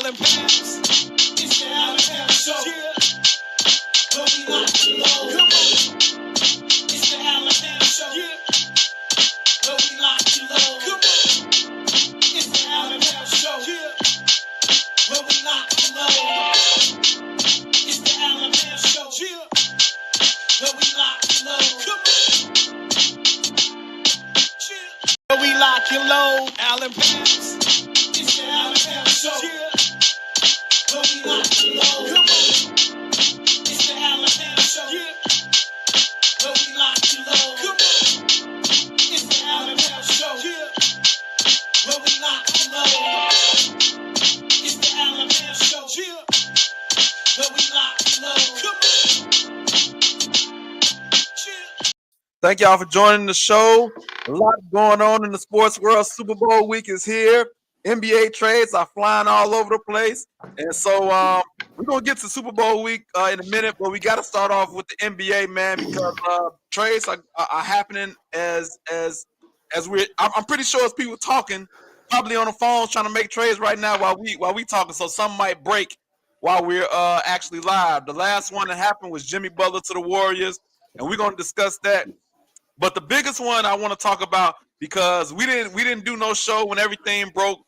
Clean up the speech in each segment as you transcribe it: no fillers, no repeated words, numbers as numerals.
Allen Pass. It's the Allen Pass Show. Yeah. Where we lock you low. Come on. It's the Allen Pass Show. Yeah. Where we lock you low. Come on. It's the Allen Pass Show. Yeah. Where we lock you low. It's the Allen Pass Show. Yeah. Where we lock you low. Come on. Yeah. Where we lock you low. Allen Pass. It's the Allen Pass Show. Yeah. Where we lock you low. Come on. It's the Allen Pass Show. Yeah. Where we lock you low. Come on. It's the Allen Pass Show. Yeah. Where we lock you low. It's the Allen Pass Show. Yeah. Where we lock you low. Come on. Yeah. Thank y'all for joining the show. A lot going on in the sports world. Super Bowl week is here. NBA trades are flying all over the place. And so we're going to get to Super Bowl week in a minute, but we got to start off with the NBA, man, because trades are happening as I'm pretty sure as people talking, probably on the phone trying to make trades right now while we talking, so some might break while we're actually live. The last one that happened was Jimmy Butler to the Warriors, and we're going to discuss that. But the biggest one I want to talk about, because we didn't do no show when everything broke,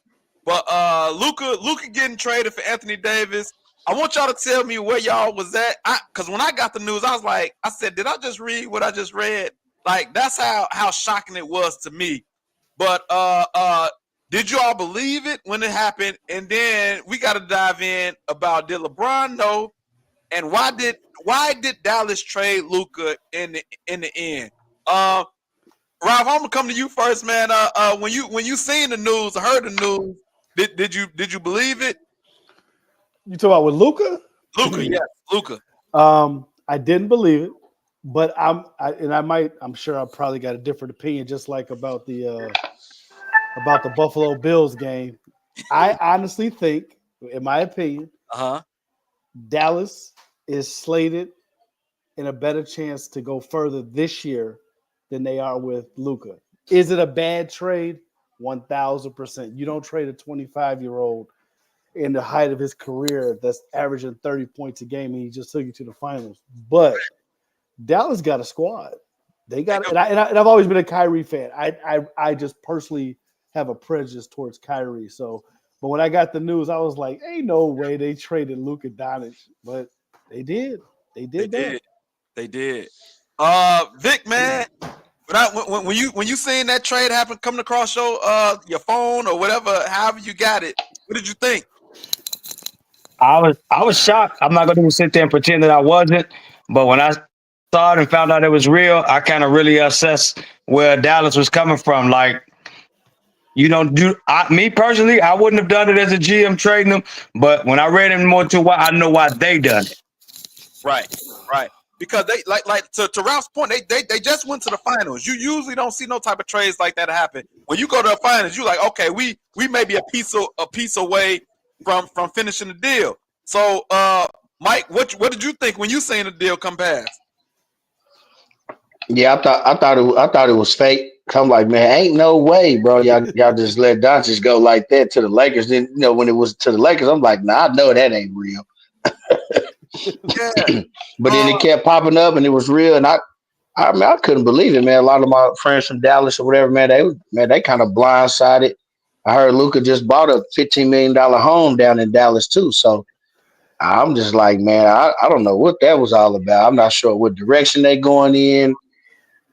but Luka getting traded for Anthony Davis. I want y'all to tell me where y'all was at, because when I got the news, I said, did I just read what I just read? Like, that's how shocking it was to me. But did you all believe it when it happened? And then we got to dive in about, did LeBron know, and why did Dallas trade Luka in the end? Ralph, I'm gonna come to you first, man. When you seen the news, heard the news, did you believe it? You talking about with Luka? Luka, yes, Luka. I didn't believe it, but I'm sure I probably got a different opinion, just like about the Buffalo Bills game. I honestly think, in my opinion, Dallas is slated in a better chance to go further this year than they are with Luka. Is it a bad trade? 1,000%. You don't trade a 25-year-old in the height of his career that's averaging 30 points a game, and he just took you to the finals. But Dallas got a squad. They got, and I've always been a Kyrie fan. I just personally have a prejudice towards Kyrie. So, but when I got the news, I was like, ain't no way they traded Luka Doncic, but they did. They did. Vic, man, when you seen that trade happen coming across your phone or whatever, however you got it, what did you think? I was shocked. I'm not going to sit there and pretend that I wasn't. But when I saw it and found out it was real, I kind of really assessed where Dallas was coming from. Like, me personally, I wouldn't have done it as a GM trading them. But when I read it more to why, I know why they done it. Right. Because they like to Ralph's point, they just went to the finals. You usually don't see no type of trades like that happen. When you go to the finals, you're like, okay, we may be a piece away from finishing the deal. So, Mike, what did you think when you seen the deal come past? Yeah, I thought it was fake. I'm like, man, ain't no way, bro. Y'all just let Doncic go like that to the Lakers. Then when it was to the Lakers, I'm like, nah, I know that ain't real. Yeah. But then it kept popping up and it was real, and I couldn't believe it, man. A lot of my friends from Dallas or whatever, man, they kind of blindsided. I heard Luka just bought a $15 million home down in Dallas too. So I'm just like, man, I don't know what that was all about. I'm not sure what direction they going in.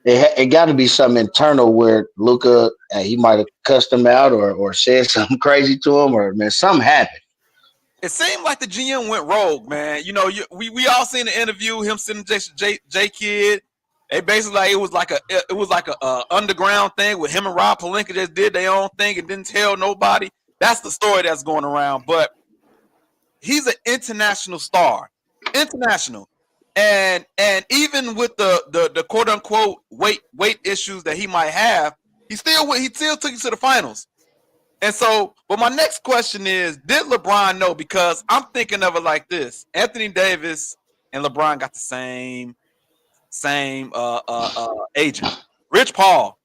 It got to be something internal where Luka, he might have cussed him out or said something crazy to him, or man, something happened. It seemed like the GM went rogue, man. We all seen the interview, him sitting J Kidd. They basically it was like a underground thing with him and Rob Pelinka just did their own thing and didn't tell nobody. That's the story that's going around. But he's an international star, and even with the quote unquote weight issues that he might have, he still took you to the finals. And so, but my next question is, did LeBron know? Because I'm thinking of it like this: Anthony Davis and LeBron got the same agent, Rich Paul.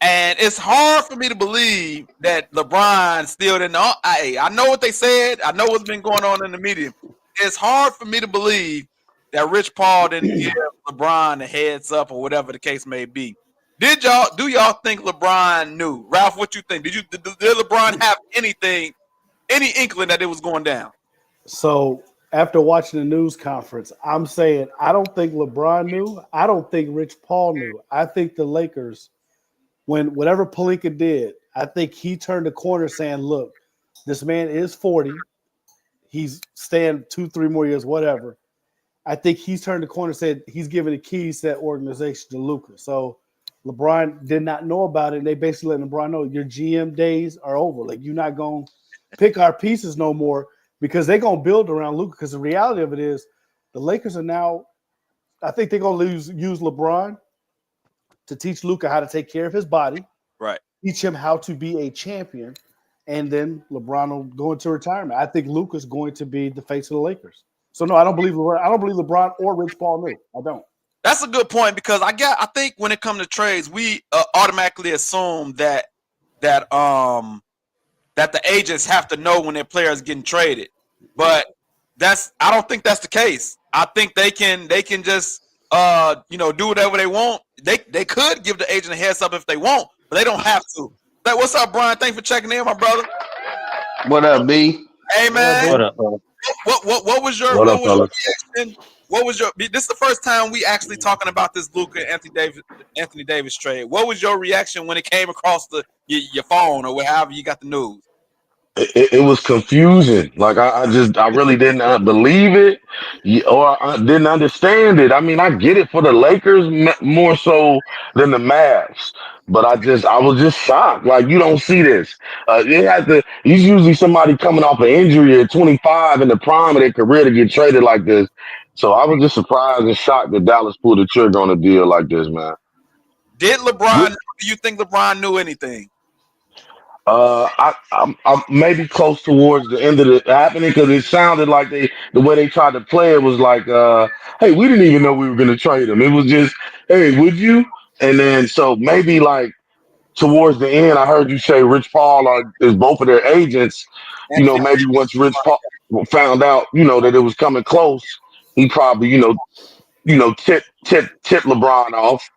And it's hard for me to believe that LeBron still didn't know. I know what they said. I know what's been going on in the media. It's hard for me to believe that Rich Paul didn't give LeBron a heads up or whatever the case may be. Do y'all think LeBron knew? Ralph, what you think? Did LeBron have any inkling that it was going down? So after watching the news conference, I'm saying I don't think LeBron knew. I don't think Rich Paul knew. I think the Lakers, when whatever Pelinka did, I think he turned the corner saying, look, this man is 40. He's staying 2-3 more years, whatever. I think he's turned the corner and said he's giving the keys to that organization to Luka. So LeBron did not know about it. And they basically let LeBron know your GM days are over. Like, you're not going to pick our pieces no more because they're going to build around Luka. Because the reality of it is the Lakers are now, I think they're going to use LeBron to teach Luka how to take care of his body. Right. Teach him how to be a champion. And then LeBron will go into retirement. I think Luka's going to be the face of the Lakers. So no, I don't believe LeBron or Rich Paul knew. I don't. That's a good point because I think when it comes to trades, we automatically assume that the agents have to know when their players getting traded, but I don't think that's the case. I think they can just do whatever they want. They could give the agent a heads up if they want, but they don't have to. Like, what's up, Brian? Thanks for checking in, my brother. What up, B? Hey, man. What up, What was your reaction? What was your? This is the first time we actually talking about this Luka Anthony Davis trade. What was your reaction when it came across your phone or however you got the news? It was confusing. Like I really didn't believe it, or I didn't understand it. I mean, I get it for the Lakers more so than the Mavs, but I was just shocked. Like, you don't see this. He's usually somebody coming off an injury at 25 in the prime of their career to get traded like this. So I was just surprised and shocked that Dallas pulled the trigger on a deal like this, man. Did LeBron? Do you think LeBron knew anything? I'm maybe close towards the end of it happening because it sounded like the way they tried to play it was like, hey, we didn't even know we were going to trade him. It was just, hey, would you? And then so maybe like towards the end, I heard you say Rich Paul is both of their agents. Maybe once Rich Paul found out, that it was coming close, he probably, tip LeBron off.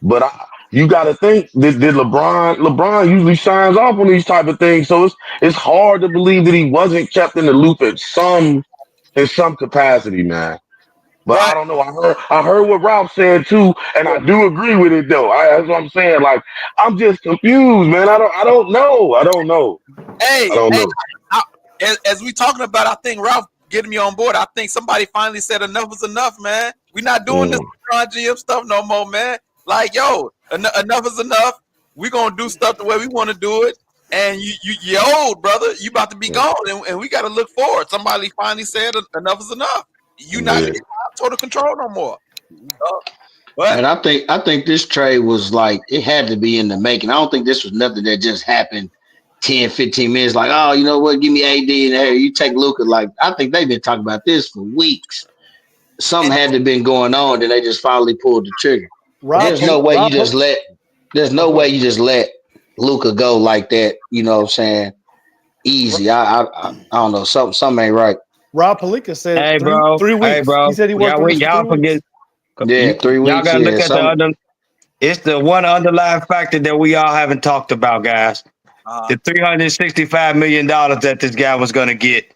But you got to think, did LeBron usually signs off on these type of things, so it's hard to believe that he wasn't kept in the loop in some capacity, man. But I don't know. I heard what Ralph said too, and I do agree with it though. That's what I'm saying. Like, I'm just confused, man. I don't know. Hey, as we talking about, I think Ralph getting me on board. I think somebody finally said enough is enough, man. We're not doing this GM stuff no more, man. Like, yo, enough is enough. We're gonna do stuff the way we want to do it. And you're old, brother. You about to be gone, and we got to look forward. Somebody finally said enough is enough. You not getting total control no more. And I think this trade was like, it had to be in the making. I don't think this was nothing that just happened 10, 15 minutes. Like, oh, you know what? Give me AD and hey, you take Luka. Like, I think they've been talking about this for weeks. Something had to have been going on, then they just finally pulled the trigger. There's no way you just let Luka go like that. You know what I'm saying? Easy. I don't know. Something ain't right. Rob Pelinka said, "Hey, bro, 3 weeks. Hey, bro. He said he worked with y'all forget. Yeah, 3 weeks. Y'all gotta look at the other. It's the one underlying factor that we all haven't talked about, guys. The $365 million that this guy was going to get.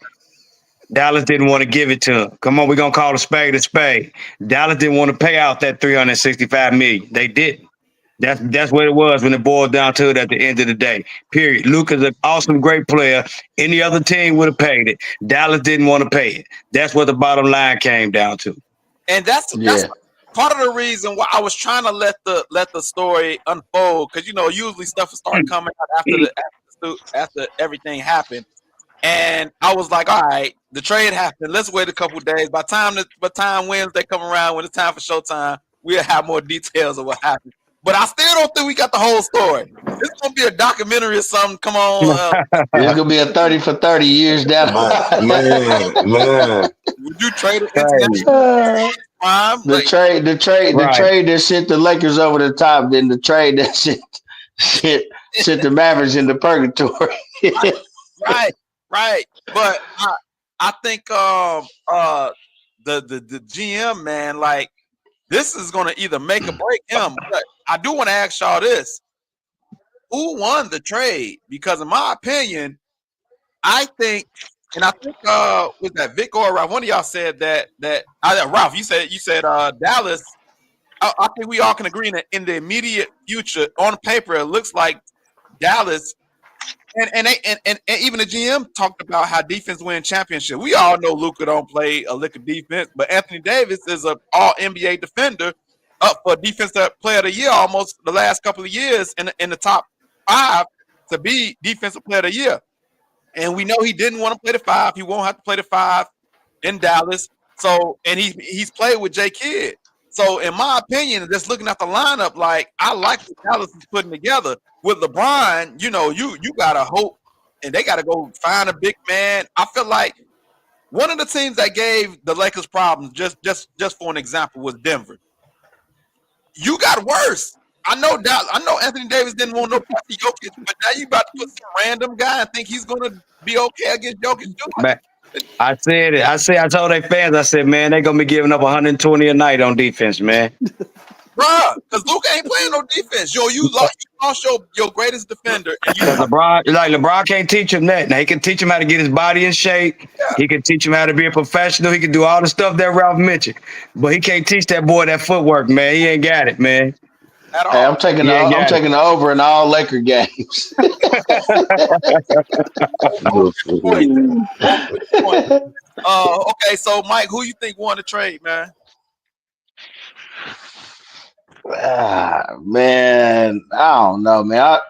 Dallas didn't want to give it to him. Come on, we're going to call a spade a spade. Dallas didn't want to pay out that $365 million. They didn't. That's what it was when it boiled down to it at the end of the day. Period. Luka's an awesome, great player. Any other team would have paid it. Dallas didn't want to pay it. That's what the bottom line came down to. And that's part of the reason why I was trying to let the story unfold, because usually stuff will start coming out after everything happened. And I was like, all right, the trade happened. Let's wait a couple of days. By time Wednesday come around, when it's time for showtime, we'll have more details of what happened. But I still don't think we got the whole story. It's gonna be a documentary or something. Come on, it's gonna be a 30 for 30 years down. Man. Would you trade it? The trade that sent the Lakers over the top, then the trade that Sent the Mavericks into purgatory. Right. But I think the GM, man, like this is gonna either make or break him. But I do want to ask y'all this: who won the trade? Because in my opinion, I think, and I think was that Vic or Ralph? One of y'all said that Ralph, you said Dallas. I think we all can agree that in the immediate future, on paper, it looks like Dallas. And even the GM talked about how defense win championship. We all know Luka don't play a lick of defense, but Anthony Davis is an all NBA defender, up for defensive player of the year almost the last couple of years in the top 5 to be defensive player of the year. And we know he didn't want to play the 5. He won't have to play the 5 in Dallas. So, and he's played with J Kidd. So, in my opinion, just looking at the lineup, like I like what Dallas is putting together with LeBron. You know, you gotta hope, and they gotta go find a big man. I feel like one of the teams that gave the Lakers problems, just for an example, was Denver. You got worse. I know Anthony Davis didn't want no Jokic, but now you about to put some random guy and think he's gonna be okay against Jokic. I said it. I told their fans, I said, man, they're gonna be giving up 120 a night on defense, man. Bruh, because Luka ain't playing no defense. Yo, you lost your greatest defender. Because LeBron can't teach him that. Now he can teach him how to get his body in shape. Yeah. He can teach him how to be a professional. He can do all the stuff that Ralph mentioned. But he can't teach that boy that footwork, man. He ain't got it, man. At all. Hey, I'm taking the over in all Laker games. Okay, so Mike, who you think won the trade, man? Man, I don't know, man. I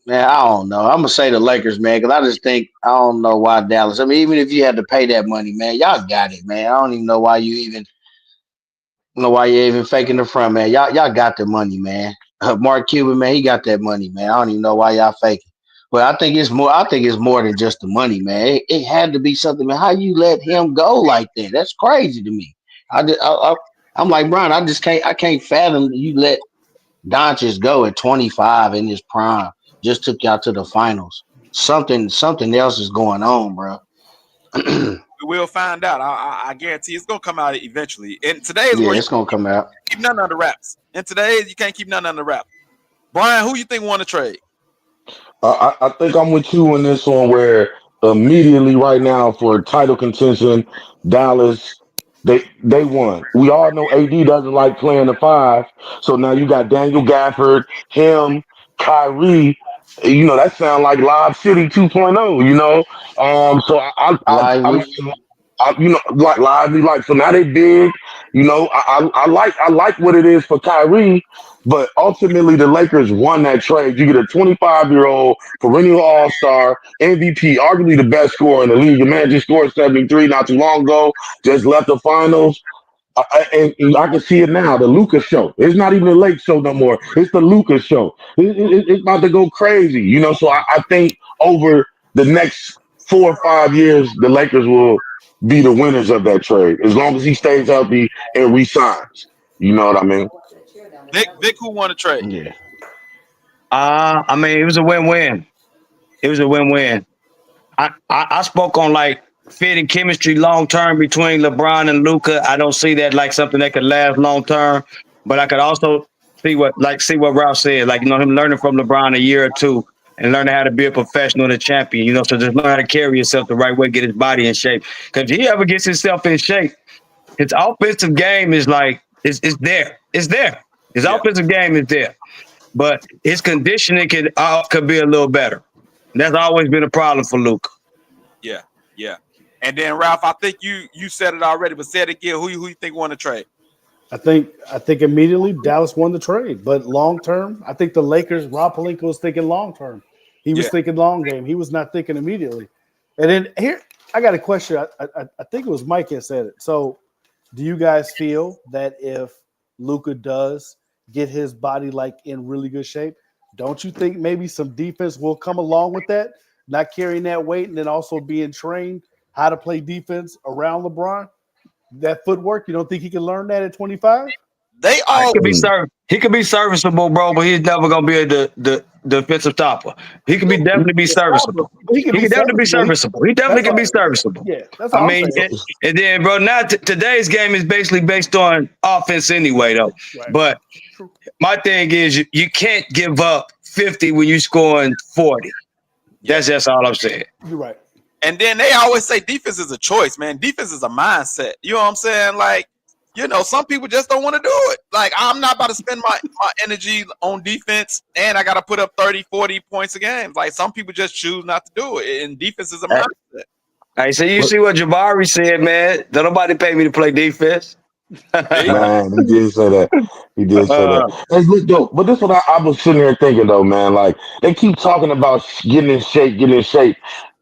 don't know. I'm gonna say the Lakers, man, because I just think I don't know why Dallas. I mean, even if you had to pay that money, man, y'all got it, man. I don't even know why you're even faking the front, man. Y'all got the money, man. Mark Cuban, man, he got that money, man. I don't even know why y'all faking. But I think it's more than just the money, man. It had to be something, man. How you let him go like that? That's crazy to me. I'm like, Brian, I can't fathom you let Doncic go at 25 in his prime. Just took y'all to the finals. Something else is going on, bro. We'll find out. I guarantee it's gonna come out eventually. And today is where it's gonna come out. Keep nothing under wraps. And today you can't keep nothing under wraps. Brian, who you think won the trade? I think I'm with you on this one. Where immediately right now for title contention, Dallas. They won. We all know AD doesn't like playing the 5, so now you got Daniel Gafford, him, Kyrie. You know that sound like Lob City 2.0. You know, so you know, like lively, like so now they big. You know, I like what it is for Kyrie, but ultimately the Lakers won that trade. You get a 25-year-old perennial All-Star, MVP, arguably the best scorer in the league. The man just scored 73 not too long ago. Just left the finals. And I can see it now. The Luka show. It's not even the Lake show no more. It's the Luka show. It's about to go crazy. You know, so I think over the next 4 or 5 years, the Lakers will be the winners of that trade as long as he stays healthy and resigns. You know what I mean? Vic, who won the trade? Yeah. I mean, it was a win-win. It was a win-win. I spoke on like fit and chemistry long term between LeBron and Luka. I don't see that like something that could last long term, but I could also see what Ralph said, like, you know, him learning from LeBron a year or two and learning how to be a professional and a champion, you know, so just learn how to carry yourself the right way, get his body in shape. Because if he ever gets himself in shape, his offensive game is like, it's there. It's there. His offensive game is there. But his conditioning could be a little better. And that's always been a problem for Luka. Yeah. And then Ralph, I think you said it already, but say it again. Who you think won the trade? I think immediately Dallas won the trade, but long term, I think the Lakers. Rob Pelinka was thinking long term. He was thinking long game. He was not thinking immediately. And then here, I got a question. I think it was Mike that said it. So, do you guys feel that if Luka does get his body like in really good shape, don't you think maybe some defense will come along with that? Not carrying that weight and then also being trained how to play defense around LeBron. That footwork, you don't think he can learn that at 25? They all he could be serviceable, bro, but he's never gonna be able to defensive stopper. He can definitely be serviceable. He can He definitely be serviceable. He definitely can be serviceable. Yeah, that's all I'm saying. And then, bro, now today's game is basically based on offense anyway, though. Right. But my thing is, you can't give up 50 when you scoring 40. That's just all I'm saying. You're right. And then they always say defense is a choice, man. Defense is a mindset. You know what I'm saying? Like, you know, some people just don't want to do it. Like, I'm not about to spend my energy on defense, and I got to put up 30, 40 points a game. Like, some people just choose not to do it, and defense is a mindset. Hey, so you see what Jabari said, man? Don't nobody pay me to play defense. Man, he did say that. He did say that. Hey, look, though, but this is what I was sitting here thinking, though, man. Like, they keep talking about getting in shape.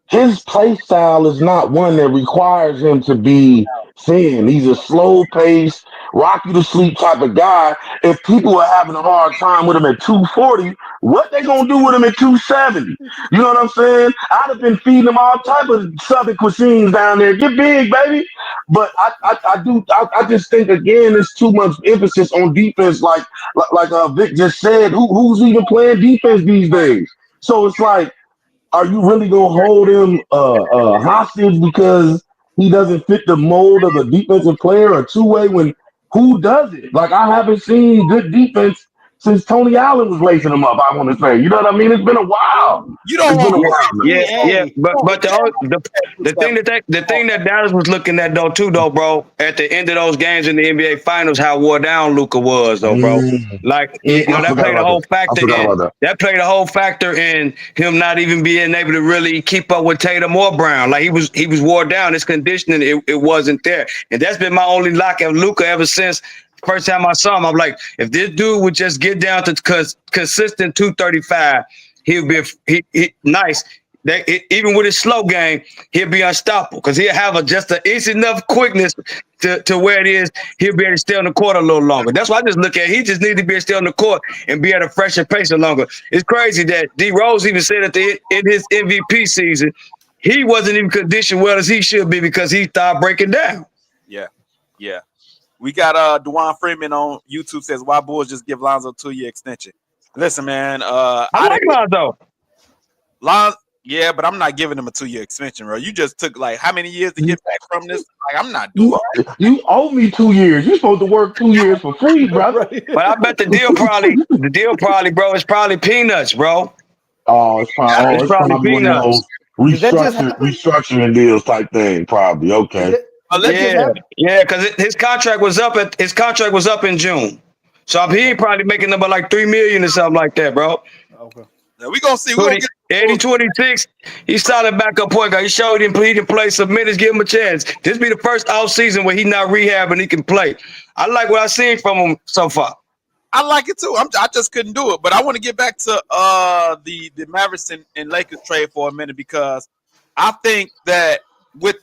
His play style is not one that requires him to be thin. He's a slow pace, rock you to sleep type of guy. If people are having a hard time with him at 240, what they gonna do with him at 270? You know what I'm saying? I'd have been feeding him all type of southern cuisines down there. Get big, baby. But I just think again, there's too much emphasis on defense. Like Vic just said, who's even playing defense these days? So it's like, are you really gonna hold him hostage because he doesn't fit the mold of a defensive player or two-way? When who does it? Like, I haven't seen good defense since Tony Allen was lacing them up. I want to say, you know what I mean? It's been a while. You don't It's been a want while. Yeah. But the thing that Dallas was looking at though, bro, at the end of those games in the NBA Finals, how wore down Luka was, though, bro. Like, you know, that played a whole factor in. That played a whole factor in him not even being able to really keep up with Tatum or Brown. Like, he was wore down. His conditioning, it wasn't there, and that's been my only knock at Luka ever since. First time I saw him, I'm like, if this dude would just get down to consistent 235, he'll be nice. Even with his slow game, he'll be unstoppable because he'll have just an easy enough quickness to where it is. He'll be able to stay on the court a little longer. That's why I just look at. He just needs to be able to stay on the court and be at a fresher pace longer. It's crazy that D Rose even said in his MVP season, he wasn't even conditioned well as he should be because he started breaking down. Yeah. We got Dewan Freeman on YouTube says, why Bulls just give Lonzo a 2-year extension? Listen, man. I like Lonzo. Yeah, but I'm not giving him a 2-year extension, bro. You just took like how many years to get back from this? Like, I'm not doing it. You owe me 2 years. You're supposed to work 2 years for free, brother. But I bet the deal probably, bro, it's probably peanuts, bro. Oh, it's probably one of those restructuring deals type thing, probably. Okay. Yeah, because his contract was up in June, so he ain't probably making about like $3 million or something like that, bro. Okay. Now we gonna see. 26. He started backup point guard. He showed he can play some minutes. Give him a chance. This be the first off season where he not rehabbing. He can play. I like what I seen from him so far. I like it too. I just couldn't do it, but I want to get back to the Mavericks and Lakers trade for a minute because I think that.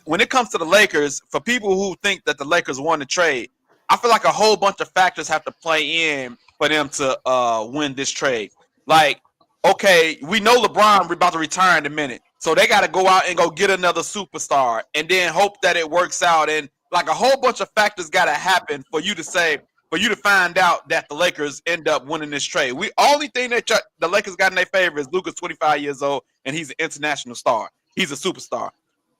When it comes to the Lakers, for people who think that the Lakers won the trade, I feel like a whole bunch of factors have to play in for them to win this trade. Like, okay, we know LeBron about to retire in a minute, so they got to go out and go get another superstar and then hope that it works out. And like a whole bunch of factors got to happen for you to find out that the Lakers end up winning this trade. Only thing that the Lakers got in their favor is Luka's 25 years old and he's an international star. He's a superstar.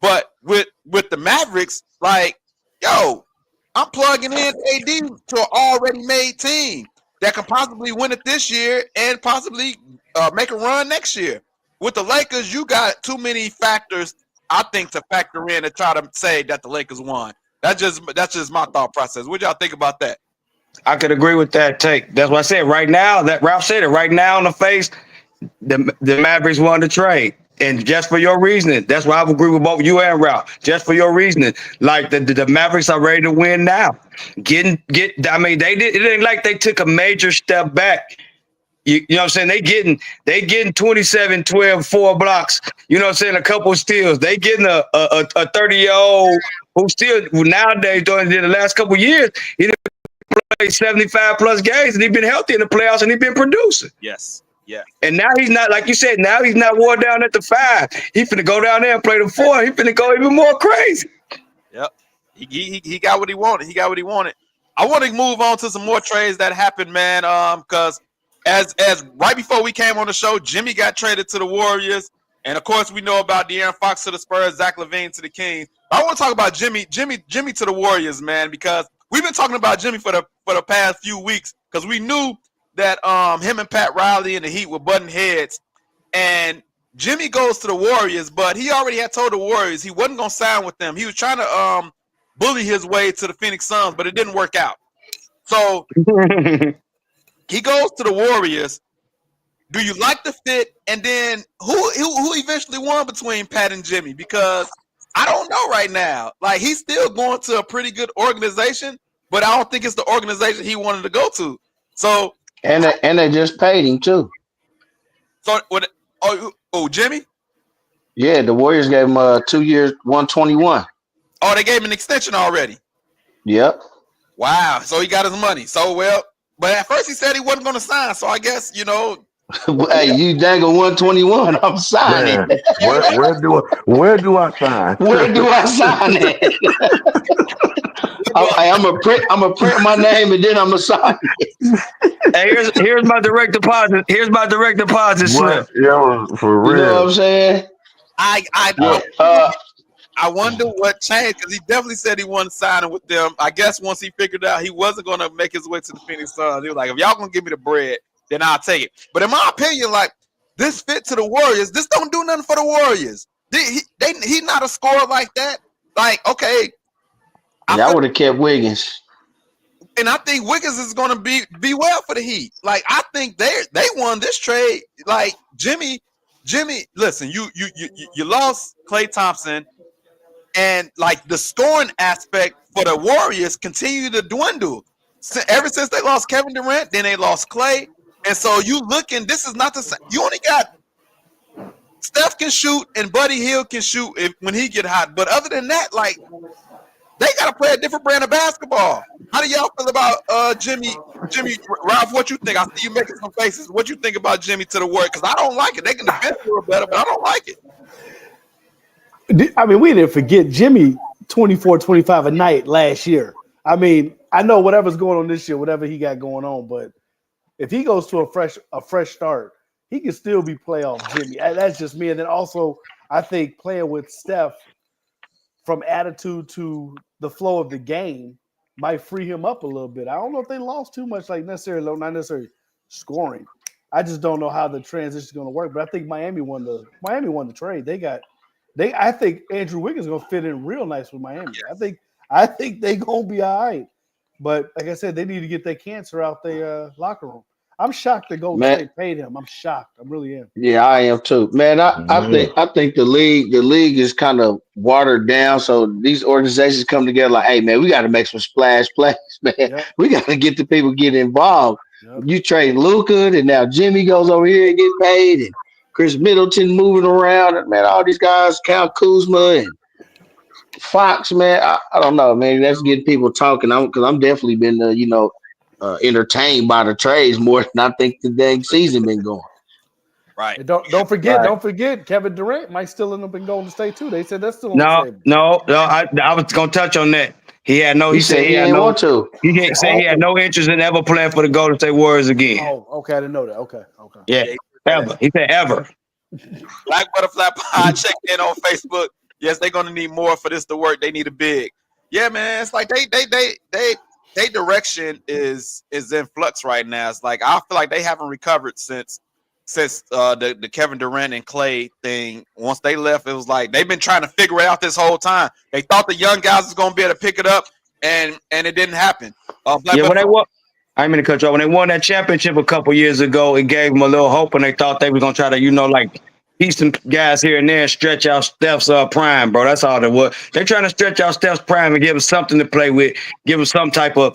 But with the Mavericks, like, yo, I'm plugging in AD to an already made team that can possibly win it this year and possibly make a run next year. With the Lakers, you got too many factors, I think, to factor in to try to say that the Lakers won. That's just my thought process. What y'all think about that? I could agree with that take. That's what I said. Right now, that Ralph said it. Right now, on the face, the Mavericks won the trade. And just for your reasoning, that's why I would agree with both you and Ralph. Just for your reasoning, like the Mavericks are ready to win now. I mean, it ain't like they took a major step back. You know what I'm saying? They getting 27, 12, 4 blocks. You know what I'm saying? A couple of steals. They getting a 30-year-old who still nowadays during the last couple of years, he done played 75 plus games and he's been healthy in the playoffs and he's been producing. Yes. Yeah. And now he's not, like you said, now he's not worn down at the 5. He finna go down there and play the 4. He finna go even more crazy. Yep. He got what he wanted. I want to move on to some more trades that happened, man. Because as right before we came on the show, Jimmy got traded to the Warriors, and of course we know about De'Aaron Fox to the Spurs, Zach LaVine to the Kings. I want to talk about Jimmy to the Warriors, man, because we've been talking about Jimmy for the past few weeks because we knew that him and Pat Riley and the Heat were butting heads, and Jimmy goes to the Warriors, but he already had told the Warriors he wasn't going to sign with them. He was trying to bully his way to the Phoenix Suns, but it didn't work out. So he goes to the Warriors. Do you like the fit? And then who eventually won between Pat and Jimmy? Because I don't know right now. Like, he's still going to a pretty good organization, but I don't think it's the organization he wanted to go to. So and they just paid him too. So Jimmy? Yeah, the Warriors gave him 2 years, 121. Oh, they gave him an extension already. Yep. Wow. So he got his money. So well, but at first he said he wasn't going to sign. So I guess Hey, you dangle 121. I'm signing. Man, where do I sign? Where do I sign it? I'm gonna print my name and then I'm gonna sign it. Hey, here's my direct deposit. Here's my direct deposit slip. Yeah, for real. You know what I'm saying? I wonder what changed because he definitely said he wasn't signing with them. I guess once he figured out he wasn't going to make his way to the Phoenix Suns, he was like, if y'all going to give me the bread, then I'll take it. But in my opinion, like, this fit to the Warriors. This don't do nothing for the Warriors. He's not a scorer like that. Like, okay. I would have kept Wiggins. And I think Wiggins is going to be well for the Heat. Like, I think they won this trade. Like, Jimmy, listen, you lost Klay Thompson. And like the scoring aspect for the Warriors continue to dwindle. Ever since they lost Kevin Durant, then they lost Klay. And so you looking, this is not the same. You only got Steph can shoot and Buddy Hield can shoot when he get hot. But other than that, like, they got to play a different brand of basketball. How do y'all feel about Jimmy? Ralph, what you think? I see you making some faces. What you think about Jimmy to the Warriors? Because I don't like it. They can defend a little better, but I don't like it. I mean, we didn't forget Jimmy 24, 25 a night last year. I mean, I know whatever's going on this year, whatever he got going on, but if he goes to a fresh start, he can still be playoff Jimmy. That's just me. And then also, I think playing with Steph from attitude to the flow of the game might free him up a little bit. I don't know if they lost too much, like not necessarily scoring. I just don't know how the transition is going to work. But I think Miami won the trade. I think Andrew Wiggins is gonna fit in real nice with Miami. Yes. I think they gonna be all right. But like I said, they need to get that cancer out their locker room. I'm shocked that Golden State paid him. I'm shocked. I really am. Yeah, I am too. Man, I think the league is kind of watered down. So these organizations come together like, hey man, we gotta make some splash plays, man. Yep. We gotta get the people get involved. Yep. You trade Luka, and now Jimmy goes over here and get paid, and Chris Middleton moving around, man. All these guys, Kyle Kuzma and Fox, man. I don't know, man. That's getting people talking. Because I'm definitely been, entertained by the trades more than I think the dang season been going. Right. And don't forget, Kevin Durant might still end up in Golden State too. They said that's still on the table. No. I was gonna touch on that. He said he had no interest in ever playing for the Golden State Warriors again. Oh, okay. I didn't know that. Okay. Yeah, ever. He said ever. Black Butterfly Pod checked in on Facebook. Yes, they're gonna need more for this to work. They need a big. Yeah, man. It's like they direction is in flux right now. It's like I feel like they haven't recovered since the Kevin Durant and Klay thing. Once they left, it was like they've been trying to figure it out this whole time. They thought the young guys was gonna be able to pick it up, and it didn't happen. When they won, I didn't mean to cut you off. When they won that championship a couple years ago, it gave them a little hope, and they thought they were gonna try to, piece some guys here and there and stretch out Steph's prime, bro. That's all it was. They're trying to stretch out Steph's prime and give him something to play with, give him somebody to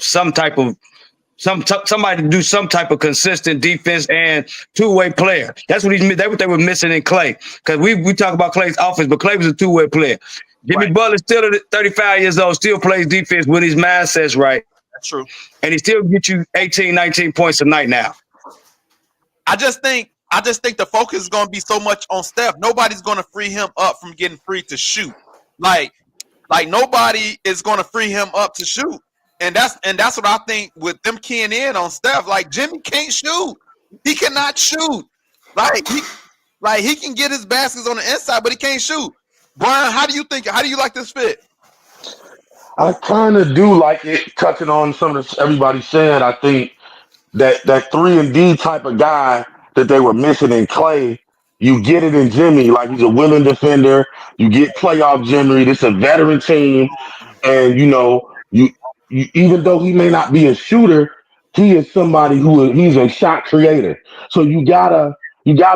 do some type of consistent defense and two-way player. That's what they were missing in Klay. Because we talk about Klay's offense, but Klay was a two-way player. Jimmy Butler still at 35 years old, still plays defense when his mindset's right. That's true. And he still gets you 18, 19 points a night now. I just think the focus is going to be so much on Steph. Nobody's going to free him up from getting free to shoot. Like nobody is going to free him up to shoot. And that's what I think with them keying in on Steph. Like, Jimmy can't shoot. He cannot shoot. Like he can get his baskets on the inside, but he can't shoot. Brian, how do you like this fit? I kind of do like it. Touching on some of the, everybody said, I think that 3 and D type of guy that they were missing in Clay, you get it in Jimmy. Like he's a willing defender. You get playoff Jimmy. This is a veteran team, and you even though he may not be a shooter, he is somebody he's a shot creator. So you gotta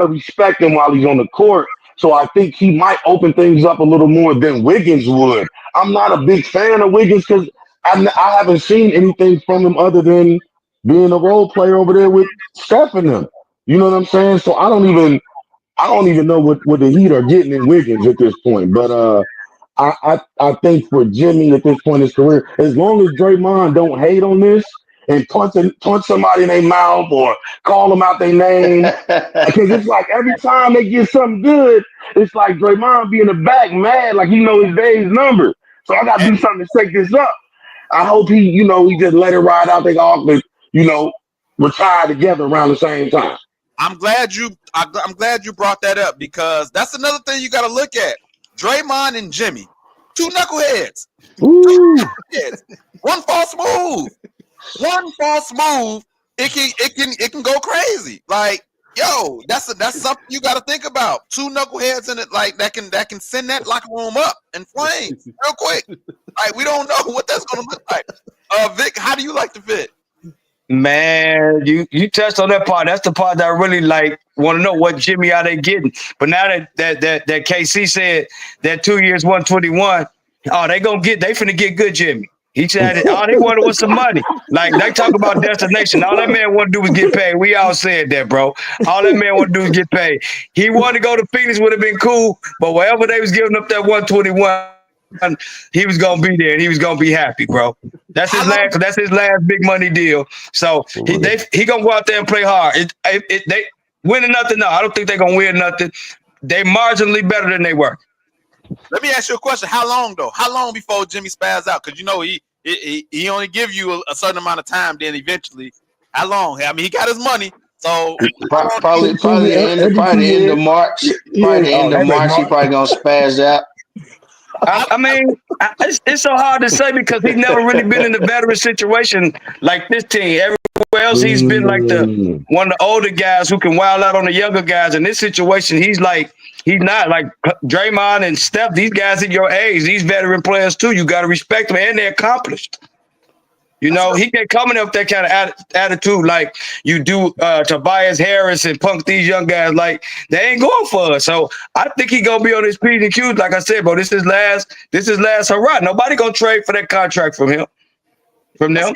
respect him while he's on the court. So I think he might open things up a little more than Wiggins would. I'm not a big fan of Wiggins because I haven't seen anything from him other than being a role player over there with Steph and them. You know what I'm saying? So I don't even know what the Heat are getting in Wiggins at this point. But I think for Jimmy at this point in his career, as long as Draymond don't hate on this and punch somebody in their mouth or call them out their name, because it's like every time they get something good, it's like Draymond be in the back mad, like his day's numbered. So I gotta do something to shake this up. I hope he just let it ride out. They all you know, retire together around the same time. I'm glad you brought that up because that's another thing you got to look at. Draymond and Jimmy, two knuckleheads. Ooh. One false move, it can go crazy. Like, yo, that's something you got to think about. Two knuckleheads in it, like that can send that locker room up in flames real quick. Like, we don't know what that's gonna look like. Vic, how do you like the fit? Man, you touched on that part. That's the part that I really want to know what Jimmy are they getting. But now that KC said that 2 years 121, they finna get good Jimmy. He said all they wanted was some money. Like they talk about destination. All that man wanted to do was get paid. We all said that, bro. All that man wanted to do was get paid. He wanted to go to Phoenix, would have been cool, but wherever they was giving up that 121. He was gonna be there and he was gonna be happy, bro. That's his last big money deal. So he gonna go out there and play hard. They winning nothing. No, I don't think they're gonna win nothing. They marginally better than they were. Let me ask you a question. How long though? How long before Jimmy spaz out? Because he only give you a certain amount of time. Then eventually, how long? I mean, he got his money. So probably the end of March. Probably the end of March, he probably gonna spaz out. I mean, it's so hard to say because he's never really been in a veteran situation like this team. Everywhere else, he's been like one of the older guys who can wild out on the younger guys. In this situation, he's not like Draymond and Steph. These guys at your age, these veteran players too. You got to respect them, and they're accomplished. He can't come in up that kind of attitude like you do Tobias Harris and punk these young guys. Like they ain't going for us. So I think he gonna be on his P's and Q's. Like I said, bro, this is last hurrah. Nobody gonna trade for that contract from him. From them.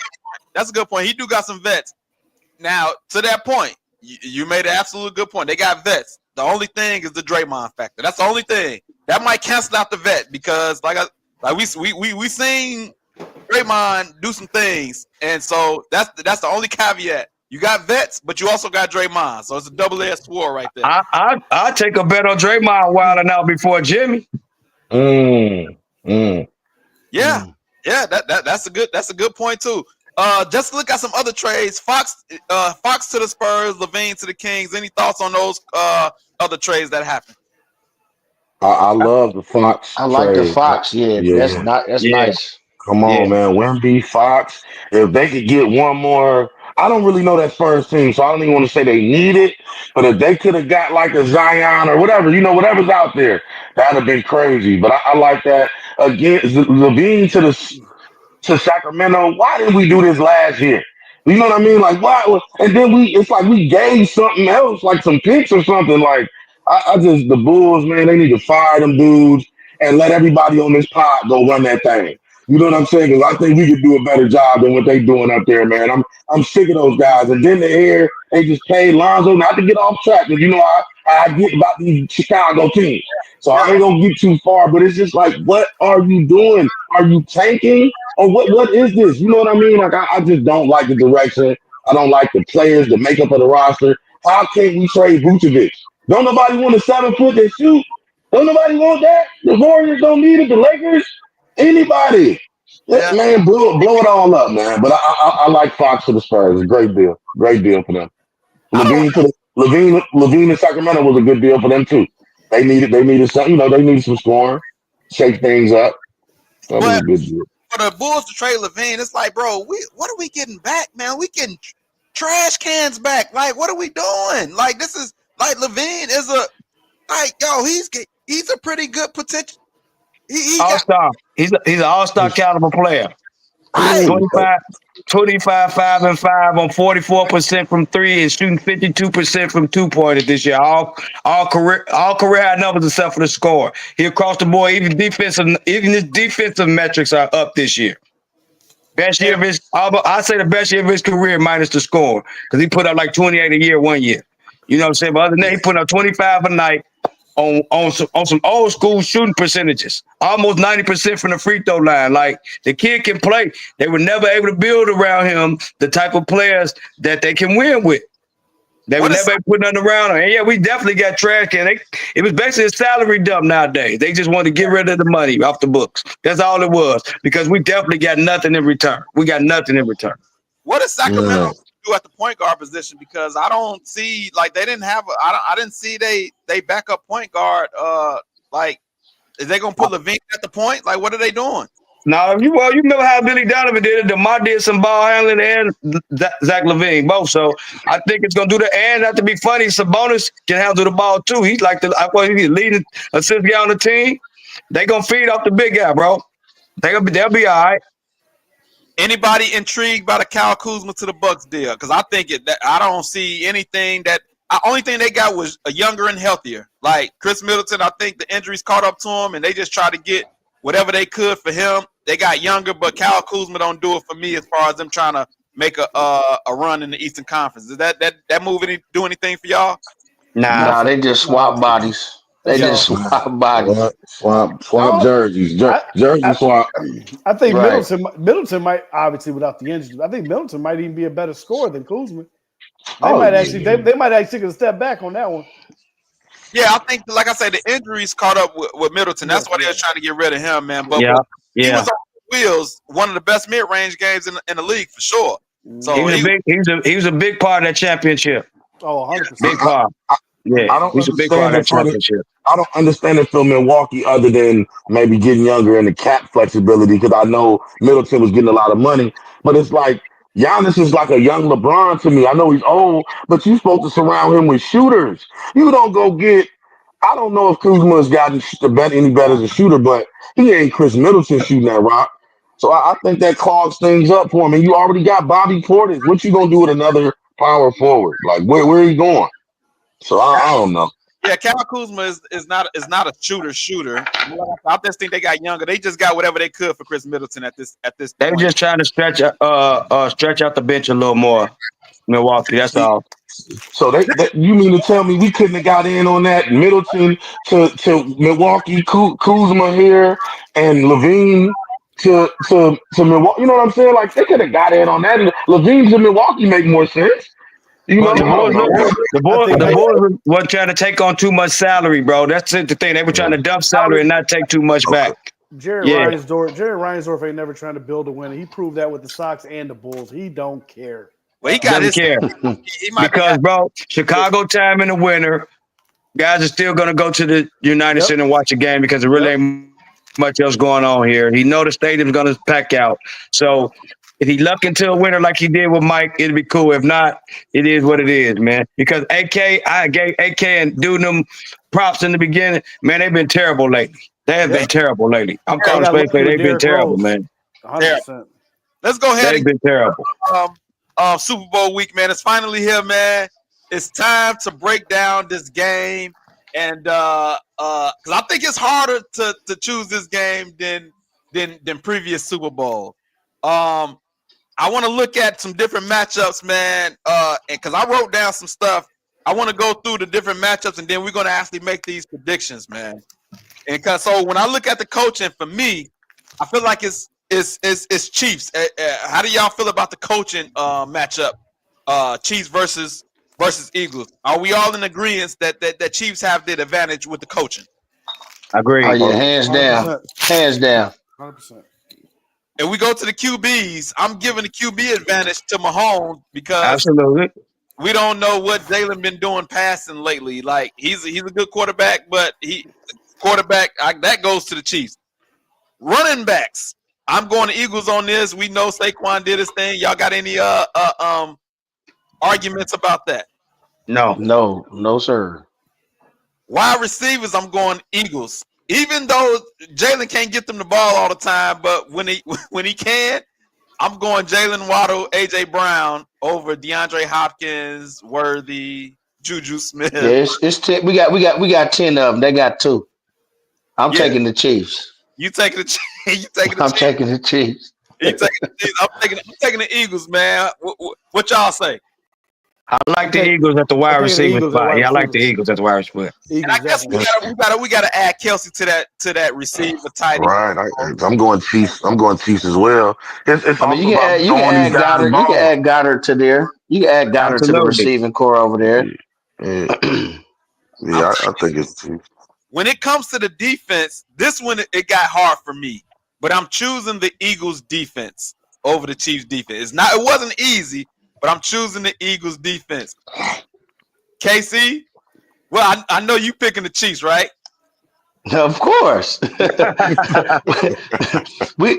That's a good point. He do got some vets. Now to that point, you made an absolute good point. They got vets. The only thing is the Draymond factor. That's the only thing that might cancel out the vet because we seen Draymond do some things, and so that's the only caveat. You got vets, but you also got Draymond, so it's a double-edged sword right there. I take a bet on Draymond wilding out before Jimmy. Yeah, that's a good point too. Just look at some other trades. Fox to the Spurs, Levine to the Kings. Any thoughts on those other trades that happened? I love the Fox. I like the Fox. Yeah. That's nice. Come on, man. Wemby, Fox. If they could get one more, I don't really know that Spurs team, so I don't even want to say they need it. But if they could have got like a Zion or whatever, whatever's out there, that'd have been crazy. But I like that. Again, Levine to Sacramento. Why didn't we do this last year? You know what I mean? Like why? And then it's like we gave something else, like some picks or something. Like the Bulls, man, they need to fire them dudes and let everybody on this pod go run that thing. You know what I'm saying? Because I think we could do a better job than what they doing up there, man. I'm sick of those guys. And then the air, they just paid Lonzo not to get off track. Because I get about these Chicago teams. So I ain't gonna get too far, but it's just like, what are you doing? Are you tanking? Or what is this? You know what I mean? Like I just don't like the direction. I don't like the players, the makeup of the roster. How can't we trade Vucevic? Don't nobody want a 7-foot that shoot? Don't nobody want that? The Warriors don't need it. The Lakers? Anybody. Man, blow it all up, man. But I like Fox to the Spurs. It's a great deal. Great deal for them. I don't. Levine in Sacramento was a good deal for them too. They needed some, they needed some scoring, shake things up. That was But a good deal. for the Bulls to trade Levine, it's like, bro, what are we getting back, man? We getting trash cans back. Like, what are we doing? Like, this is like Levine is he's a pretty good potential. He got All-star. He's an all-star caliber player. right. 25, 5 and 5 on 44% from three and shooting 52% from 2-pointers this year. All career high numbers except for the score. He across the board, even his defensive metrics are up this year. Best year of his, I say the best year of his career minus the score, because he put up like 28 a year one year. You know what I'm saying? But other than that, he put up 25 a night on some old school shooting percentages, almost 90% from the free throw line. Like, the kid can play. They were never able to build around him the type of players that they can win with. They were never able to put nothing around him. And yeah, we definitely got trash can. It was basically a salary dump nowadays. They just wanted to get rid of the money off the books. That's all it was, because we definitely got nothing in return. We got nothing in return. What does Sacramento do at the point guard position? Because I don't see, like, they didn't have I didn't see they backup point guard. Like, is they gonna put Levine at the point? Like, what are they doing? Now, you remember how Billy Donovan did it. DeMar did some ball handling and Zach LaVine both. So I think it's gonna do that. And not to be funny, Sabonis can handle the ball too. He's like he's leading assist guy on the team. They gonna feed off the big guy, bro. They'll be all right. Anybody intrigued by the Kyle Kuzma to the Bucks deal? Because I think I don't see anything that. Only thing they got was a younger and healthier. Like Chris Middleton, I think the injuries caught up to him, and they just tried to get whatever they could for him. They got younger, but Kyle Kuzma don't do it for me as far as them trying to make a run in the Eastern Conference. Does that move do anything for y'all? Nah, they just swap bodies. They just swap bodies. Swap jerseys. Jersey swap. I think Right. Middleton might, obviously without the injuries, I think Middleton might even be a better scorer than Kuzma. They might actually take a step back on that one. Yeah, I think, like I said, the injuries caught up with Middleton. That's why they were trying to get rid of him, man. But he was on wheels, one of the best mid-range games in the league for sure. So he was a big part of that championship. Oh, 100%. Big part. Yeah, he's a big part of that championship. I don't understand it for Milwaukee other than maybe getting younger and the cap flexibility, because I know Middleton was getting a lot of money. But it's like Giannis is like a young LeBron to me. I know he's old, but you're supposed to surround him with shooters. You don't go get – I don't know if Kuzma has gotten any better as a shooter, but he ain't Chris Middleton shooting that rock. So I think that clogs things up for him. And you already got Bobby Portis. What you going to do with another power forward? Like, where are you going? So I don't know. Yeah, Kyle Kuzma is not a shooter. I just think they got younger. They just got whatever they could for Chris Middleton at this point. They were just trying to stretch out the bench a little more. Milwaukee, that's all. So you mean to tell me we couldn't have got in on that? Middleton to Milwaukee, Kuzma here, and Levine to Milwaukee. You know what I'm saying? Like, they could have got in on that. Levine to Milwaukee make more sense. You know, the boys weren't trying to take on too much salary, bro. That's the thing. They were trying to dump salary and not take too much back. Jerry Reinsdorf ain't never trying to build a winner. He proved that with the Sox and the Bulls. He don't care. Well, he got his care. Because, bro, Chicago time in the winter, guys are still going to go to the United Center and watch a game because there really ain't much else going on here. He know the stadium's going to pack out. So if he luck into a winner like he did with Mike, it'd be cool. If not, it is what it is, man. Because I gave AK and doing them props in the beginning. Man, they've been terrible lately. They have been terrible lately. I'm calling space. They've been terrible, man. 100%. Let's go ahead. They've been terrible. Super Bowl week, man. It's finally here, man. It's time to break down this game, and because I think it's harder to choose this game than previous Super Bowl. I want to look at some different matchups, man. And because I wrote down some stuff, I want to go through the different matchups, and then we're going to actually make these predictions, man. And so when I look at the coaching, for me, I feel like it's Chiefs. How do y'all feel about the coaching matchup? Chiefs versus Eagles. Are we all in agreement that Chiefs have the advantage with the coaching? I agree. Oh yeah, hands down. Hands down. 100%. And we go to the QBs. I'm giving the QB advantage to Mahomes because absolutely. we don't know what Jalen been doing passing lately. Like he's a good quarterback, but that goes to the Chiefs. Running backs, I'm going to Eagles on this. We know Saquon did his thing. Y'all got any arguments about that? No. No, sir. Wide receivers, I'm going Eagles. Even though Jalen can't get them the ball all the time, but when he can, I'm going Jalen Waddle, AJ Brown over DeAndre Hopkins, Worthy, Juju Smith. Yeah, it's 10. We got 10 of them. They got 2. I'm taking the Chiefs. You taking the you taking the I'm Chiefs? taking the Chiefs. You taking the Chiefs? I'm taking the Eagles, man. What y'all say? I like the Eagles at the wide receiver spot. Yeah, I like the receivers. Eagles at the wide receiver. And I guess we gotta add Kelsey to that receiver tight end. Right. I'm going Chiefs. I'm going Chiefs as well. It's I mean, you can add Goddard. You can add Goddard to there. You can add Goddard to the receiving core over there. Yeah, I think it's Chiefs. When it comes to the defense, this one it got hard for me, but I'm choosing the Eagles defense over the Chiefs defense. It wasn't easy, but I'm choosing the Eagles defense. KC, well, I know you picking the Chiefs, right? Of course. we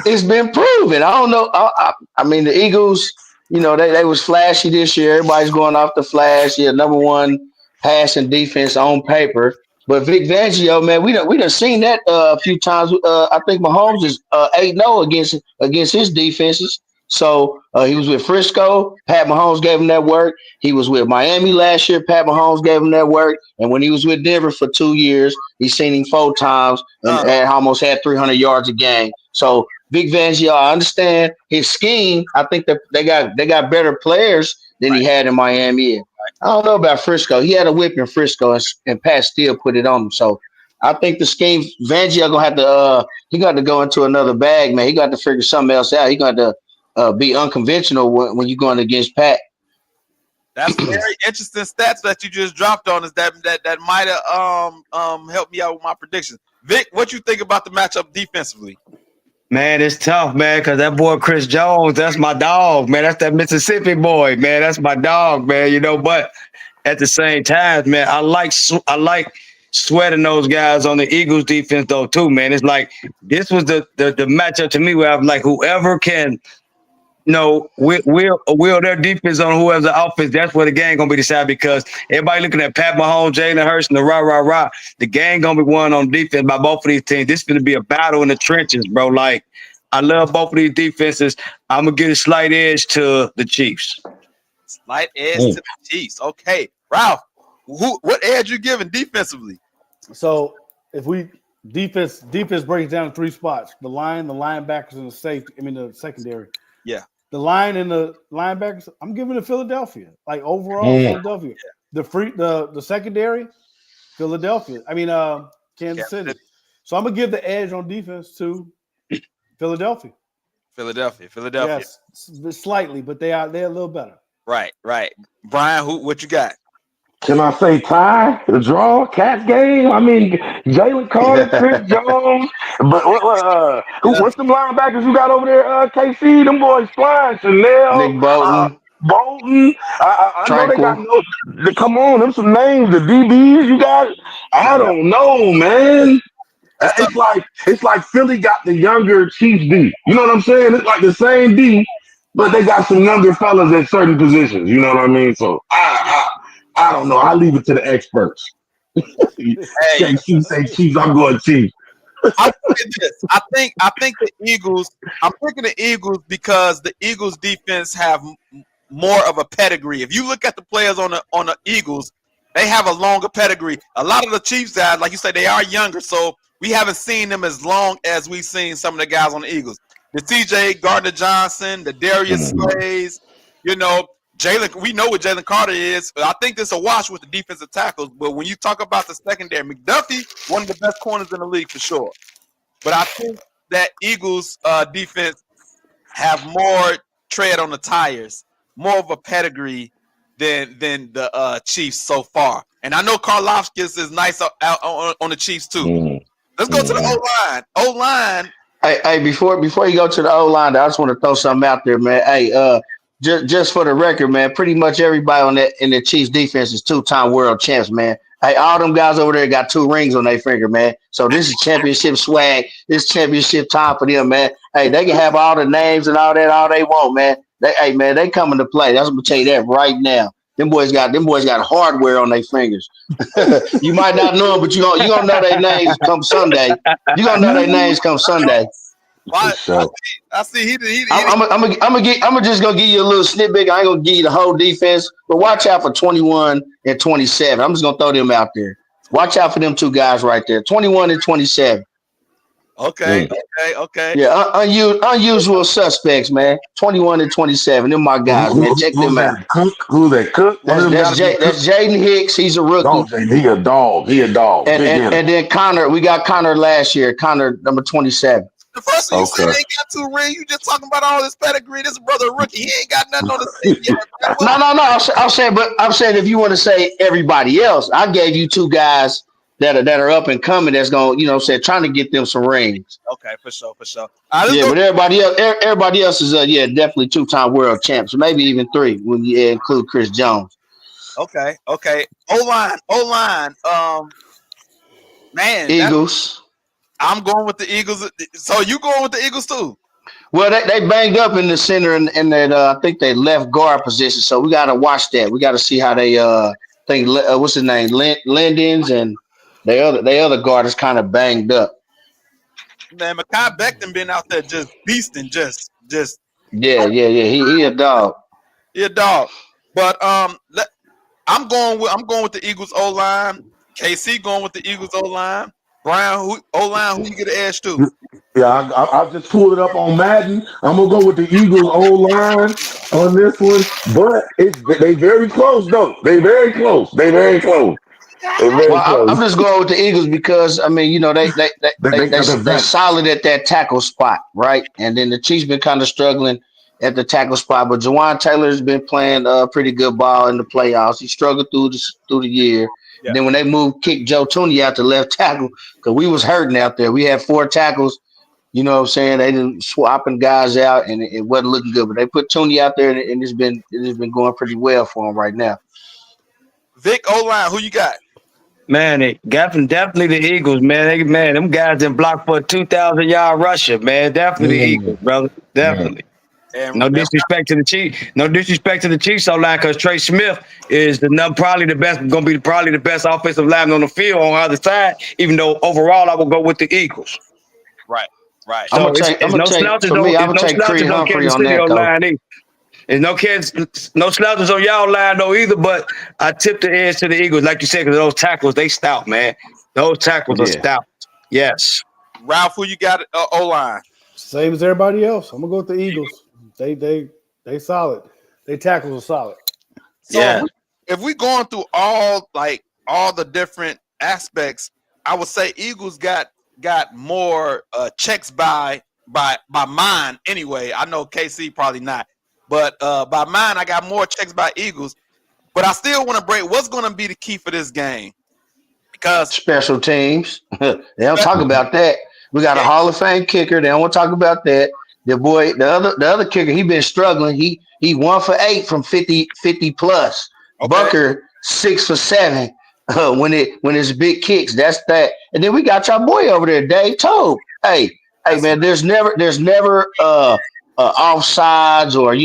it's been proven. I don't know. I mean, the Eagles, they was flashy this year. Everybody's going off the flash. Yeah, number one passing defense on paper. But Vic Fangio, man, we done seen that a few times. I think Mahomes is 8-0 against his defenses. So he was with Frisco. Pat Mahomes gave him that work. He was with Miami last year. Pat Mahomes gave him that work. And when he was with Denver for 2 years, he's seen him 4 times and almost had 300 yards a game. So Vic Fangio, I understand his scheme. I think that they got better players than he had in Miami. I don't know about Frisco. He had a whip in Frisco, and Pat still put it on him. So I think the scheme, Fangio gonna have to he got to go into another bag, man. He got to figure something else out. He got to be unconventional when you're going against Pat. That's very interesting stats that you just dropped on us. That might have helped me out with my predictions. Vic, what you think about the matchup defensively? Man, it's tough, man, because that boy Chris Jones, that's my dog, man. That's that Mississippi boy, man. That's my dog, man. But at the same time, man, I like sweating those guys on the Eagles defense though too, man. It's like this was the matchup to me where I'm like, whoever can will their defense on whoever's the offense, that's where the game gonna be decided, because everybody looking at Pat Mahomes, Jalen Hurts, and the rah. The game gonna be won on defense by both of these teams. This is gonna be a battle in the trenches, bro. Like, I love both of these defenses. I'm gonna give a slight edge to the Chiefs. Slight edge to the Chiefs. Okay. Ralph, what edge you giving defensively? So if we defense breaks down in 3 spots: the line, the linebackers, and the secondary. Yeah. The line and the linebackers, I'm giving to Philadelphia. Like overall, Philadelphia. The secondary, Philadelphia. Kansas City. So I'm gonna give the edge on defense to Philadelphia. Philadelphia. Yes, slightly, but they're a little better. Right. Brian, what you got? Can I say tie, the draw, Cats game? I mean, Jalen Carter, Chris Jones, but what's them linebackers you got over there, KC? Them boys flying, Chanel, Nick Bolton. Bolton. I know they got come on, them some names, the DBs you got. I don't know, man. It's like Philly got the younger Chiefs D. You know what I'm saying? It's like the same D, but they got some younger fellas at certain positions. You know what I mean? So I don't know. I leave it to the experts. Hey, say Chiefs. I'm going Chiefs. I'll say this. I think the Eagles. I'm picking the Eagles because the Eagles defense have more of a pedigree. If you look at the players on the Eagles, they have a longer pedigree. A lot of the Chiefs guys, like you said, they are younger, so we haven't seen them as long as we've seen some of the guys on the Eagles. The TJ Gardner-Johnson, the Darius Slays, Jalen, we know what Jalen Carter is. I think this is a wash with the defensive tackles. But when you talk about the secondary, McDuffie, one of the best corners in the league for sure. But I think that Eagles defense have more tread on the tires, more of a pedigree than the Chiefs so far. And I know Karlaftis is nice out on the Chiefs too. Let's go to the O-line. O-line. Hey, before you go to the O-line, I just want to throw something out there, man. Hey, just for the record, man, pretty much everybody on that in the Chiefs defense is 2-time world champs, man. Hey, all them guys over there got 2 rings on their finger, man. So this is championship swag. This championship time for them, man. Hey, they can have all the names and all that all they want, man. Hey, man, they coming to play. That's what I'm gonna tell you that right now. Them boys got hardware on their fingers. You might not know them, but you gonna know their names come Sunday. You gonna know their names come Sunday. Why? sure. I see. He I'm just gonna give you a little snippet. I ain't gonna give you the whole defense, but watch out for 21 and 27. I'm just gonna throw them out there. Watch out for them 2 guys right there, 21 and 27. Okay. Yeah, unusual suspects, man. 21 and 27. Them my guys, man. Check them out. Who's that? Cook? That's Jaden Hicks. He's a rookie. Dog, he a dog. And then Connor. We got Connor last year. Connor number 27. The first one you said ain't got 2 rings. You just talking about all this pedigree. This brother a rookie. He ain't got nothing on the seat yet. No. I'm saying if you want to say everybody else, I gave you 2 guys that are up and coming. That's gonna, trying to get them some rings. Okay, for sure. But everybody else is definitely 2-time world champs, maybe even 3 when you include Chris Jones. Okay. O-line. Man, Eagles. I'm going with the Eagles. So you going with the Eagles too? Well, they banged up in the center and that I think they left guard position. So we got to watch that. We got to see how they think. What's his name? Lindens and they other guard is kind of banged up. Man, Mekhi Becton been out there just beasting, just. Yeah. He a dog. He a dog. But I'm going with the Eagles O line. KC going with the Eagles O line. Brian, O-line, who you get an edge to? Yeah, I just pulled it up on Madden. I'm gonna go with the Eagles O-line on this one, but they very close though. They very close. I'm just going with the Eagles because they solid at that tackle spot, right? And then the Chiefs been kind of struggling at the tackle spot, but Jawan Taylor's been playing pretty good ball in the playoffs. He struggled through the year. Yeah. Then when they kicked Joe Tooney out to left tackle, because we was hurting out there. We had 4 tackles, you know what I'm saying? They didn't swapping guys out, and it wasn't looking good. But they put Tooney out there, and it's been going pretty well for him right now. Vic O-line, who you got? Man, definitely the Eagles, man. Them guys didn't block for a 2,000-yard rusher, man. Definitely the Eagles, brother. Definitely. No disrespect to the Chiefs O-line, because Trey Smith is probably the best offensive lineman on the field on the other side. Even though overall I will go with the Eagles. Right. So I'm gonna take Creed Humphrey on that line. There's no slouches on y'all line though either. But I tip the edge to the Eagles, like you said, because those tackles they stout, man. Those tackles are stout. Yes. Ralph, who you got O-line? Same as everybody else. I'm gonna go with the Eagles. They solid. They tackles are solid. So if we going through all the different aspects, I would say Eagles got more checks by mine anyway. I know KC probably not, but by mine I got more checks by Eagles. But I still want to break. What's going to be the key for this game? Because special teams. They don't talk about that. We got a Hall of Fame kicker. They don't want to talk about that. The other kicker, he been struggling. He 1 for 8 from 50 plus. Okay. Bucker 6 for 7 when it's big kicks. That's that. And then we got your boy over there, Dave Tobe. Hey man, there's never offsides or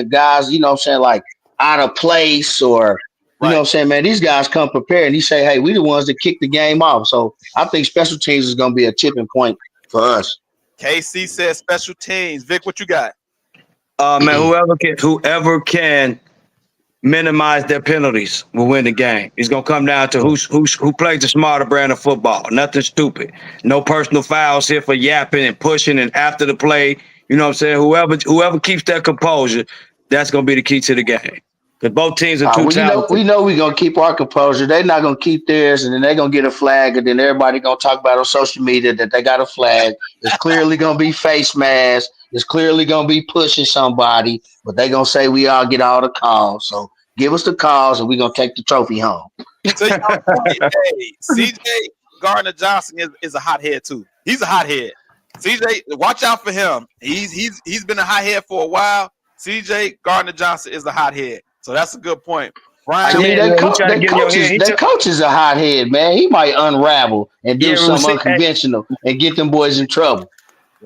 guys, like out of place or man, these guys come prepared and he say, hey, we the ones that kick the game off. So I think special teams is gonna be a tipping point for us. KC says special teams. Vic, what you got? Man, whoever can minimize their penalties will win the game. It's gonna come down to who plays the smarter brand of football. Nothing stupid. No personal fouls here for yapping and pushing and after the play. You know what I'm saying? Whoever keeps their composure, that's gonna be the key to the game. Because both teams are too talented. We know we're going to keep our composure. They're not going to keep theirs, and then they're going to get a flag, and then everybody going to talk about on social media that they got a flag. It's clearly going to be face mask. It's clearly going to be pushing somebody, but they're going to say we all get all the calls. So give us the calls, and we're going to take the trophy home. So, CJ Gardner-Johnson is a hothead, too. He's a hothead. CJ, watch out for him. He's been a hothead for a while. CJ Gardner-Johnson is a hothead. So that's a good point. To Brian, me, Yeah, he tried to that get in your head. coach is a hothead, man. He might unravel and do Yeah, we something see. unconventional and get them boys in trouble.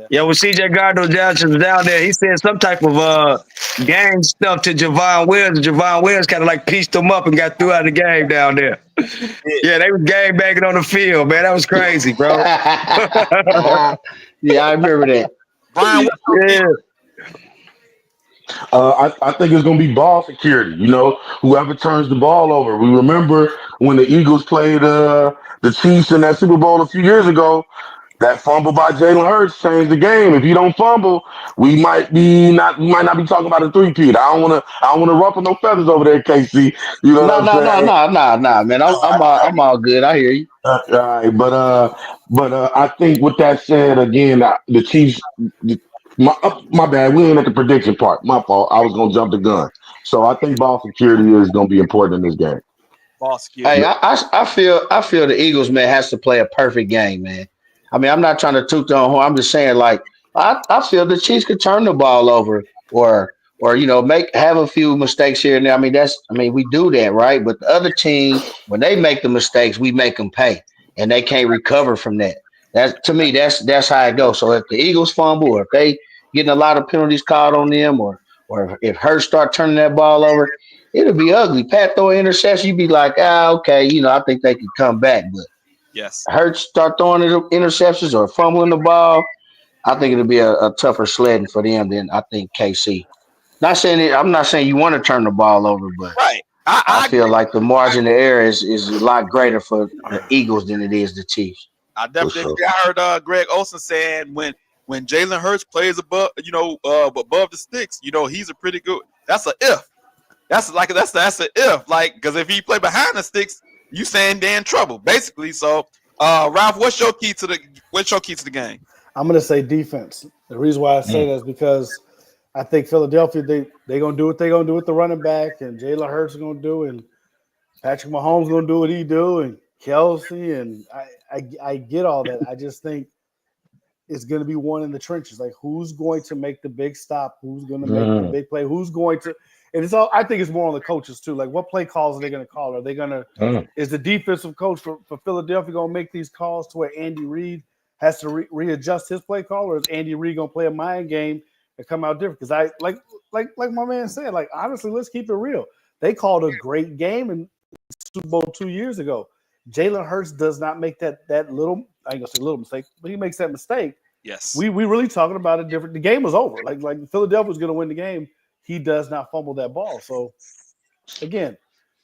Yeah, when CJ Gardner Johnson was down there, he said some type of gang stuff to Javon Williams. And Javon Williams kind of like pieced him up and got threw out of the game down there. Yeah, they was gang banging on the field, man. That was crazy, bro. Yeah, I remember that. Brian, Yeah. I think it's going to be ball security. You know, whoever turns the ball over. We remember when the Eagles played the Chiefs in that Super Bowl a few years ago. That fumble by Jalen Hurts changed the game. If you don't fumble, we might not be talking about a three-peat. I don't wanna ruffle no feathers over there, KC. You know No, what I'm no, no, saying? no, no, no, man. I'm all good. I hear you. Right, but I think with that said, again, the Chiefs. My bad. We ain't at the prediction part. My fault. I was gonna jump the gun. So I think ball security is gonna be important in this game. ball security. Hey, I feel the Eagles, man, has to play a perfect game, man. I mean, I'm not trying to toot their own horn. I'm just saying, like, I feel the Chiefs could turn the ball over or have a few mistakes here and there. I mean, we do that, right? But the other team, when they make the mistakes, we make them pay, and they can't recover from that. That's to me, that's how it goes. So if the Eagles fumble, or if they getting a lot of penalties called on them, or if Hurts start turning that ball over, it'll be ugly. Pat throw an interception, you'd be like, okay, I think they could come back. But Yes. Hurts start throwing interceptions or fumbling the ball, I think it'll be a tougher sledding for them than I think KC. Not saying it, I'm not saying you want to turn the ball over, but Right. I I feel like the margin of error is a lot greater for the Eagles than it is the Chiefs. For definitely sure. agree. I heard Greg Olson saying when Jalen Hurts plays above the sticks, he's a pretty good. That's a if. That's a if. Like, because if he play behind the sticks, you saying they're in trouble, basically. So, Ralph, what's your key to the game? I'm gonna say defense. The reason why I say that is because I think Philadelphia they gonna do what they gonna do with the running back, and Jalen Hurts is gonna do, and Patrick Mahomes gonna do what he do, and Kelsey, and I get all that. I just think it's gonna be one in the trenches. Like, who's going to make the big stop? Who's gonna make the big play? Who's going to? And it's all. I think it's more on the coaches too. Like, what play calls are they gonna call? Are they gonna? Is the defensive coach for Philadelphia gonna make these calls to where Andy Reid has to readjust his play call, or is Andy Reid gonna play a mind game and come out different? Because I like my man said, like, honestly, let's keep it real. They called a great game in Super Bowl 2 years ago. Jalen Hurts does not make that little, I ain't gonna say little mistake, but he makes that mistake. Yes. We really talking about it different. The game was over. Like Philadelphia was gonna win the game. He does not fumble that ball. So again,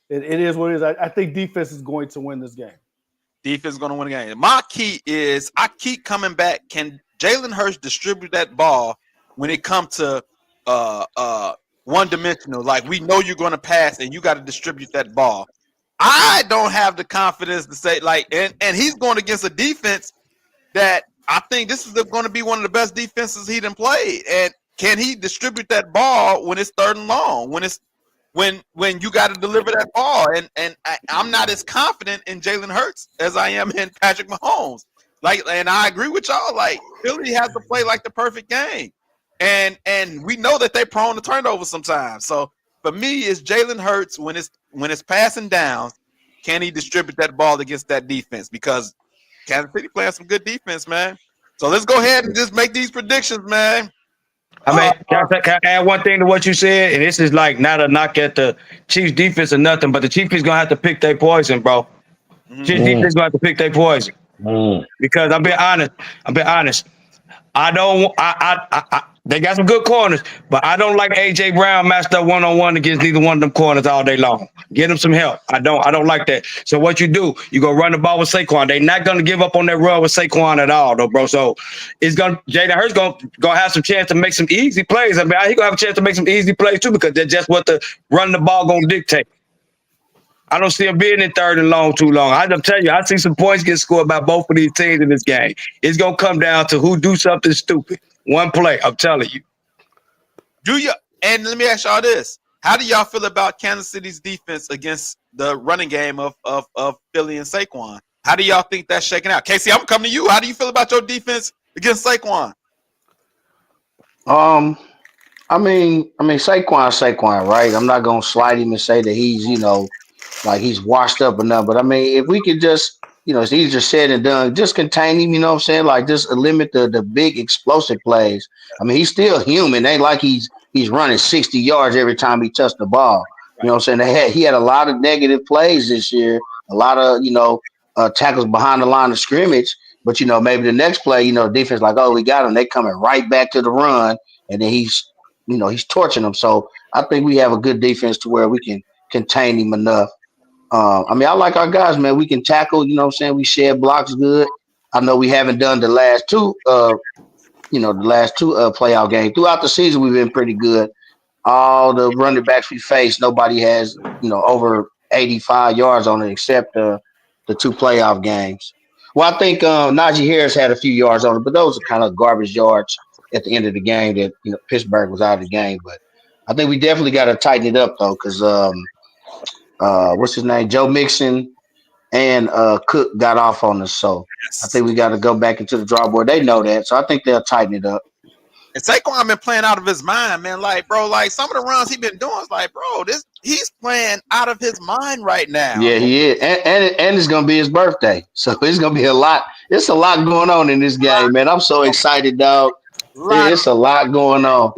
it is what it is. I think defense is going to win this game. Defense is going to win the game. My key is I keep coming back. Can Jalen Hurts distribute that ball when it comes to one dimensional? Like, we know you're going to pass and you got to distribute that ball. I don't have the confidence to say, like, and he's going against a defense that I think this is going to be one of the best defenses he done played. And can he distribute that ball when it's third and long? When you got to deliver that ball, and I'm not as confident in Jalen Hurts as I am in Patrick Mahomes. Like, and I agree with y'all. Like, Philly has to play like the perfect game, and we know that they're prone to turnovers sometimes. So for me, it's Jalen Hurts when it's passing down. Can he distribute that ball against that defense? Because Kansas City playing some good defense, man. So let's go ahead and just make these predictions, man. I mean, can I add one thing to what you said? And this is like not a knock at the Chiefs defense or nothing, but the Chiefs is gonna have to pick their poison, bro. Chiefs defense gonna have to pick their poison. Because I'm being honest. I don't. They got some good corners, but I don't like AJ Brown matched up one-on-one against neither one of them corners all day long. Get him some help. I don't like that. So what you do? You go run the ball with Saquon. They're not gonna give up on that run with Saquon at all, though, bro. So Jalen Hurts gonna have some chance to make some easy plays. I mean, he gonna have a chance to make some easy plays too, because that's just what the run the ball gonna dictate. I don't see him being in third and long too long. I'm telling you, I see some points get scored by both of these teams in this game. It's gonna come down to who do something stupid. One play, I'm telling you. And let me ask y'all this: how do y'all feel about Kansas City's defense against the running game of Philly and Saquon? How do y'all think that's shaking out? Casey, I'm coming to you. How do you feel about your defense against Saquon? Saquon, right? I'm not gonna slide him and say that he's, like he's washed up or nothing. But I mean, if we could just, it's easier said than done. Just contain him, you know what I'm saying? Like just limit the big explosive plays. I mean, he's still human. Ain't like he's running 60 yards every time he touched the ball. You know what I'm saying? He had a lot of negative plays this year, a lot of, tackles behind the line of scrimmage. But maybe the next play, defense like, oh, we got him. They coming right back to the run, and then he's torching them. So I think we have a good defense to where we can contain him enough. I mean, I like our guys, man. We can tackle, you know what I'm saying? We shed blocks good. I know we haven't done the last two playoff games. Throughout the season, we've been pretty good. All the running backs we face, nobody has, over 85 yards on it except the two playoff games. Well, I think Najee Harris had a few yards on it, but those are kind of garbage yards at the end of the game that, Pittsburgh was out of the game. But I think we definitely got to tighten it up, though, because what's his name? Joe Mixon and Cook got off on us. So I think we got to go back into the drawing board. They know that. So I think they'll tighten it up. And Saquon been playing out of his mind, man. Like, bro, like some of the runs he been doing is like, bro, he's playing out of his mind right now. Yeah, he is. And it's gonna be his birthday. So it's gonna be a lot. It's a lot going on in this game, man. I'm so excited, dog. It's a lot going on.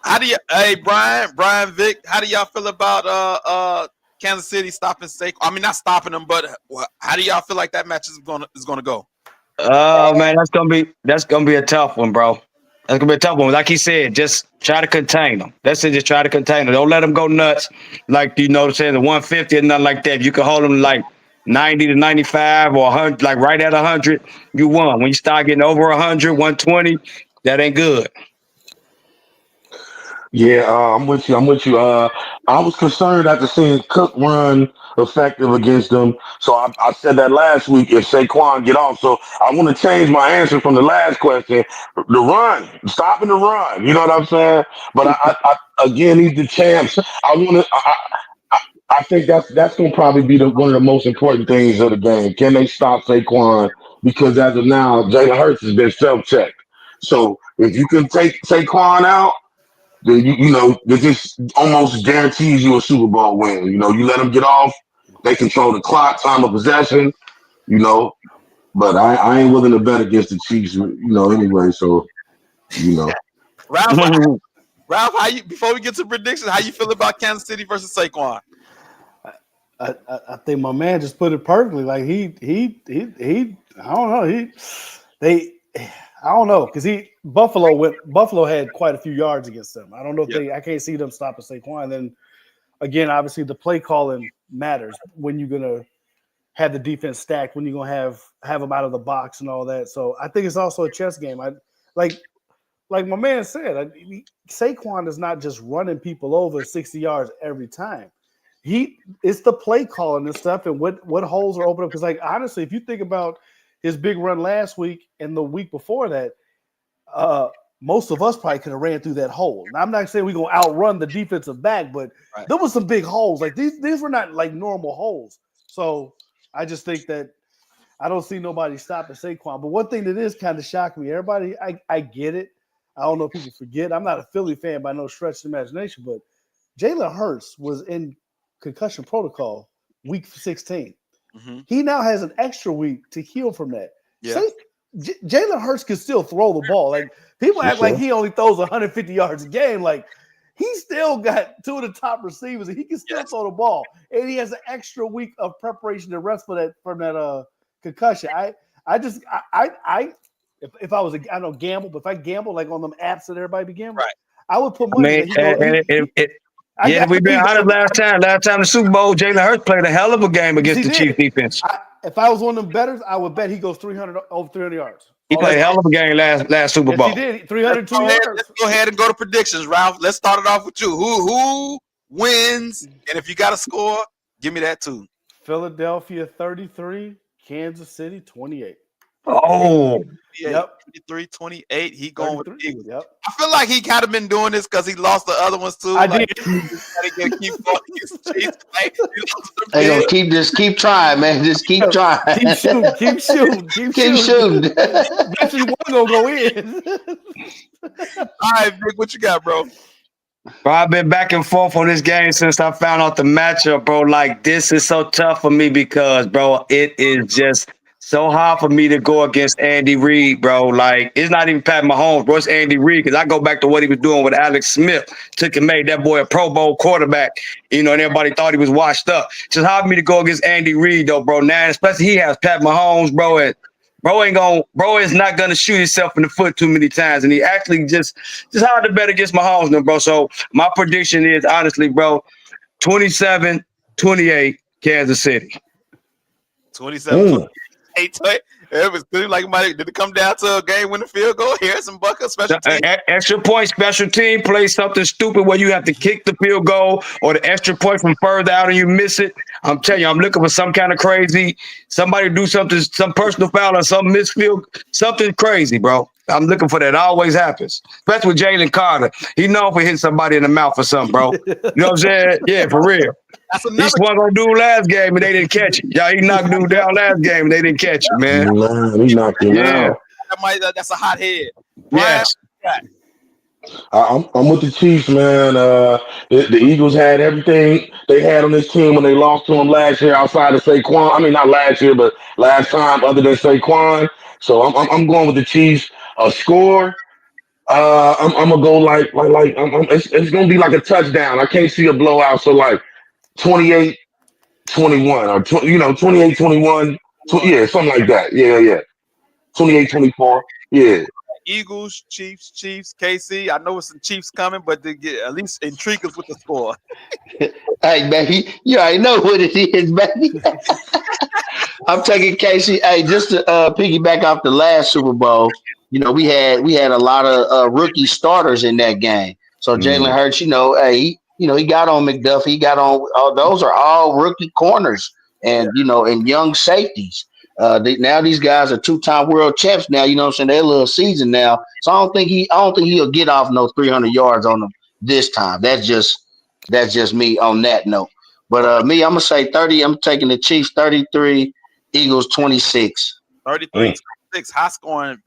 How do you Brian Vic, how do y'all feel about Kansas City stopping Saquon? I mean, not stopping them, but how do y'all feel like that match is gonna go? Oh man, that's gonna be a tough one, bro. That's gonna be a tough one. Like he said, just try to contain them. That's it. Just try to contain them. Don't let them go nuts. Like saying the 150 and nothing like that. If you can hold them like 90 to 95 or 100, like right at 100, you won. When you start getting over 100, 120, that ain't good. Yeah, I'm with you. I was concerned after seeing Cook run effective against them. So I said that last week if Saquon get off. So I want to change my answer from the last question. The run, stopping the run. You know what I'm saying? But I again, he's the champs. I think that's going to probably be one of the most important things of the game. Can they stop Saquon? Because as of now, Jalen Hurts has been self-checked. So if you can take Saquon out, then it just almost guarantees you a Super Bowl win. You let them get off, they control the clock, time of possession. But I ain't willing to bet against the Chiefs. Anyway. So Ralph, how you before we get to predictions, how you feel about Kansas City versus Saquon? I think my man just put it perfectly. Like he I don't know. I don't know because Buffalo had quite a few yards against them. I don't know if I can't see them stopping Saquon. Then again, obviously the play calling matters when you're gonna have the defense stacked, when you're gonna have them out of the box and all that. So I think it's also a chess game. Like my man said, Saquon is not just running people over 60 yards every time. It's the play calling and stuff and what holes are open up. Because like honestly, if you think about his big run last week and the week before that, most of us probably could have ran through that hole. Now, I'm not saying we're going to outrun the defensive back, but there was some big holes. Like these were not like normal holes. So I just think that I don't see nobody stopping Saquon. But one thing that is kind of shocking me, everybody, I get it. I don't know if people forget. I'm not a Philly fan by no stretch of the imagination, but Jalen Hurts was in concussion protocol week 16. Mm-hmm. He now has an extra week to heal from that. Yeah. Jalen Hurts can still throw the ball. Like people act like he only throws 150 yards a game. Like he still got two of the top receivers, and he can still throw the ball. And he has an extra week of preparation to rest from that concussion. If I was I don't gamble, but if I gamble like on them apps that everybody be gambling, I would put money. If we've been honest, last time the Super Bowl, Jalen Hurts played a hell of a game against the Chiefs defense. If I was one of them bettors, I would bet he goes over 300 yards. He played a hell of a game last Super Bowl. He did 302 yards. Let's go ahead and go to predictions, Ralph. Let's start it off with you. Who wins? And if you got a score, give me that too. Philadelphia 33, Kansas City 28. Oh, yep. 23-28. He going with the Eagles. Yep. I feel like he kind of been doing this because he lost the other ones too. I did. Keep trying, man. Just keep trying. Keep shooting. Keep shooting. Eventually one gonna go in. All right, Vic, what you got, bro? Bro, I've been back and forth on this game since I found out the matchup, bro. Like, this is so tough for me because, bro, it is just so hard for me to go against Andy Reid, bro. Like, it's not even Pat Mahomes, bro. It's Andy Reid because I go back to what he was doing with Alex Smith. Took and made that boy a Pro Bowl quarterback, and everybody thought he was washed up. It's just hard for me to go against Andy Reid, though, bro. Now, especially he has Pat Mahomes, bro, and Bro is not gonna shoot himself in the foot too many times, and he actually just hard to bet against Mahomes, now, bro. So my prediction is honestly, bro, 27-28, Kansas City. 27-28. It was good. Like, did it come down to a game-winning field goal? Harrison Butker, special team. Extra point, special team. Play something stupid where you have to kick the field goal or the extra point from further out and you miss it. I'm telling you, I'm looking for some kind of crazy. Somebody do something, some personal foul or some misfield, something crazy, bro. I'm looking for that. It always happens. Especially with Jalen Carter. He known for hitting somebody in the mouth or something, bro. You know what I'm saying? Yeah, for real. That's He swung on dude last game and they didn't catch it. Yeah, he knocked dude down last game and they didn't catch it, man. He knocked him out. That's a hot head. Yes. I'm with the Chiefs, man. The Eagles had everything they had on this team when they lost to them last year outside of Saquon. I mean, not last year, but last time other than Saquon. So I'm going with the Chiefs. A score. I'm gonna go like it's gonna be like a touchdown. I can't see a blowout. So like 28-21 or 28-21. Yeah, something like that. Yeah. 28-24. Yeah. Eagles, Chiefs, KC. I know it's some Chiefs coming, but they get at least intrigue us with the score. Hey, baby, you already know what it is, baby. I'm taking KC. Hey, just to piggyback off the last Super Bowl, we had a lot of rookie starters in that game. So Jalen Hurts, he got on McDuffie, he got on. Those are all rookie corners, and and young safeties. Now these guys are 2-time world champs. Now you know what I'm saying, they're a little seasoned now. So I don't think he'll get off no 300 yards on them this time. That's just me on that note. But me, I'm gonna say 30. I'm taking the Chiefs 33, Eagles 26. 33-26, high scoring.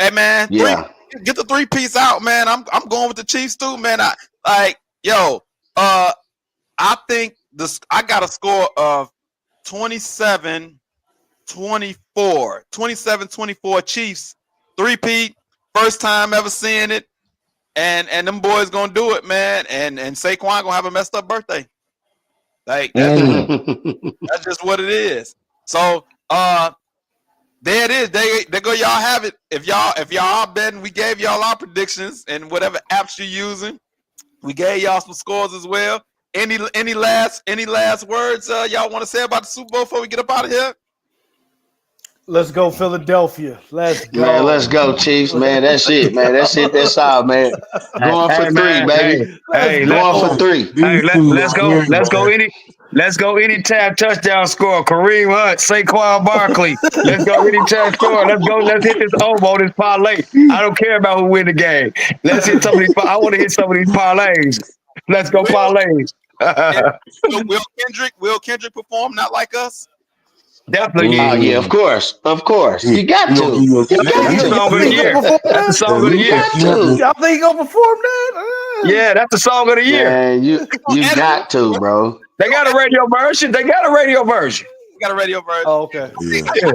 Hey man, get the 3-piece out, man. I'm going with the Chiefs too, man. I think I got a score of 27-24 Chiefs. 3-peat, first time ever seeing it, and them boys gonna do it, man. And Saquon gonna have a messed up birthday. Like that's just what it is. So there it is. There go, y'all have it. If y'all are betting, we gave y'all our predictions and whatever apps you're using. We gave y'all some scores as well. Any last words y'all want to say about the Super Bowl before we get up out of here? Let's go, Philadelphia. Let's go. Man, let's go, Chiefs, man. That's it, man. That's it. That's all, man. Going for 3, baby. Going for 3. Hey, let's go. Let's go anytime touchdown score. Kareem Hunt, Saquon Barkley. Let's go anytime score. Let's go. Let's hit this oboe, this parlay. I don't care about who win the game. Let's hit some of these. I want to hit some of these parlays. Let's go parlays. Will Kendrick perform not like us? Definitely. Oh yeah, of course. You got to. That's the song of the year. That's the song of the year. Y'all think he gonna perform that? Yeah, that's the song of the year. Man, you got to, bro. They got a radio version. We got a radio version. Oh, okay. Yeah.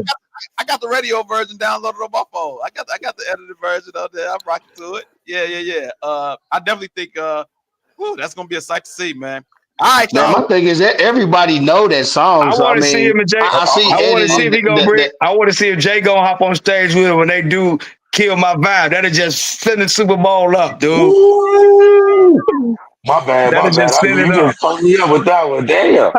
I got the radio version downloaded on my phone. I got the edited version out there. I'm rocking to it. Yeah. I definitely think that's gonna be a sight to see, man. All right, now, my thing is that everybody know that song. I want to see him and Jay. I want to see if he gonna bring. I want to see if Jay gonna hop on stage with him when they do "Kill My Vibe." That'll just send the Super Bowl up, dude. Ooh. My bad. That'll just send it You up. just fucked me up with that one. Damn.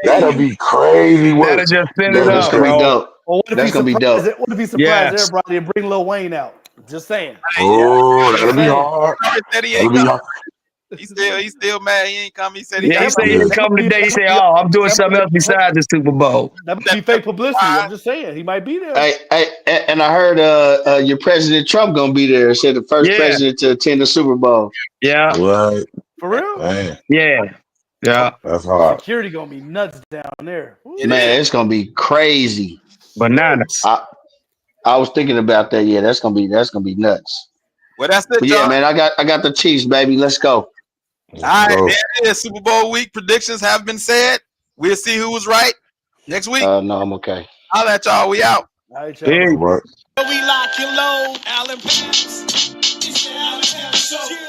That'll be crazy work. That'll just send it That's up, gonna be bro. dope. Well, That's gonna be dope. What if he surprised everybody and bring Lil Wayne out? Just saying. Oh, that'll be hard. That'll be hard. He's still mad. He ain't coming. He said he didn't come today. He said, "Oh, I'm doing something else besides the Super Bowl." That might be fake publicity. I'm just saying he might be there. Hey, and I heard your President Trump gonna be there. Said the first president to attend the Super Bowl. Yeah. What? For real? Man. Yeah. That's hard. Security gonna be nuts down there. Man, it's gonna be crazy. Bananas. I was thinking about that. Yeah, that's gonna be nuts. Well, that's it, But yeah, y'all. man, I got the Chiefs, baby. Let's go. All right, So, there it is. Super Bowl week predictions have been said. We'll see who was right next week. No, I'm okay. I'll let y'all. We out. All right, y'all. Peace. all right. We lock and load. Allen Pants. It's the Allen Pants Show.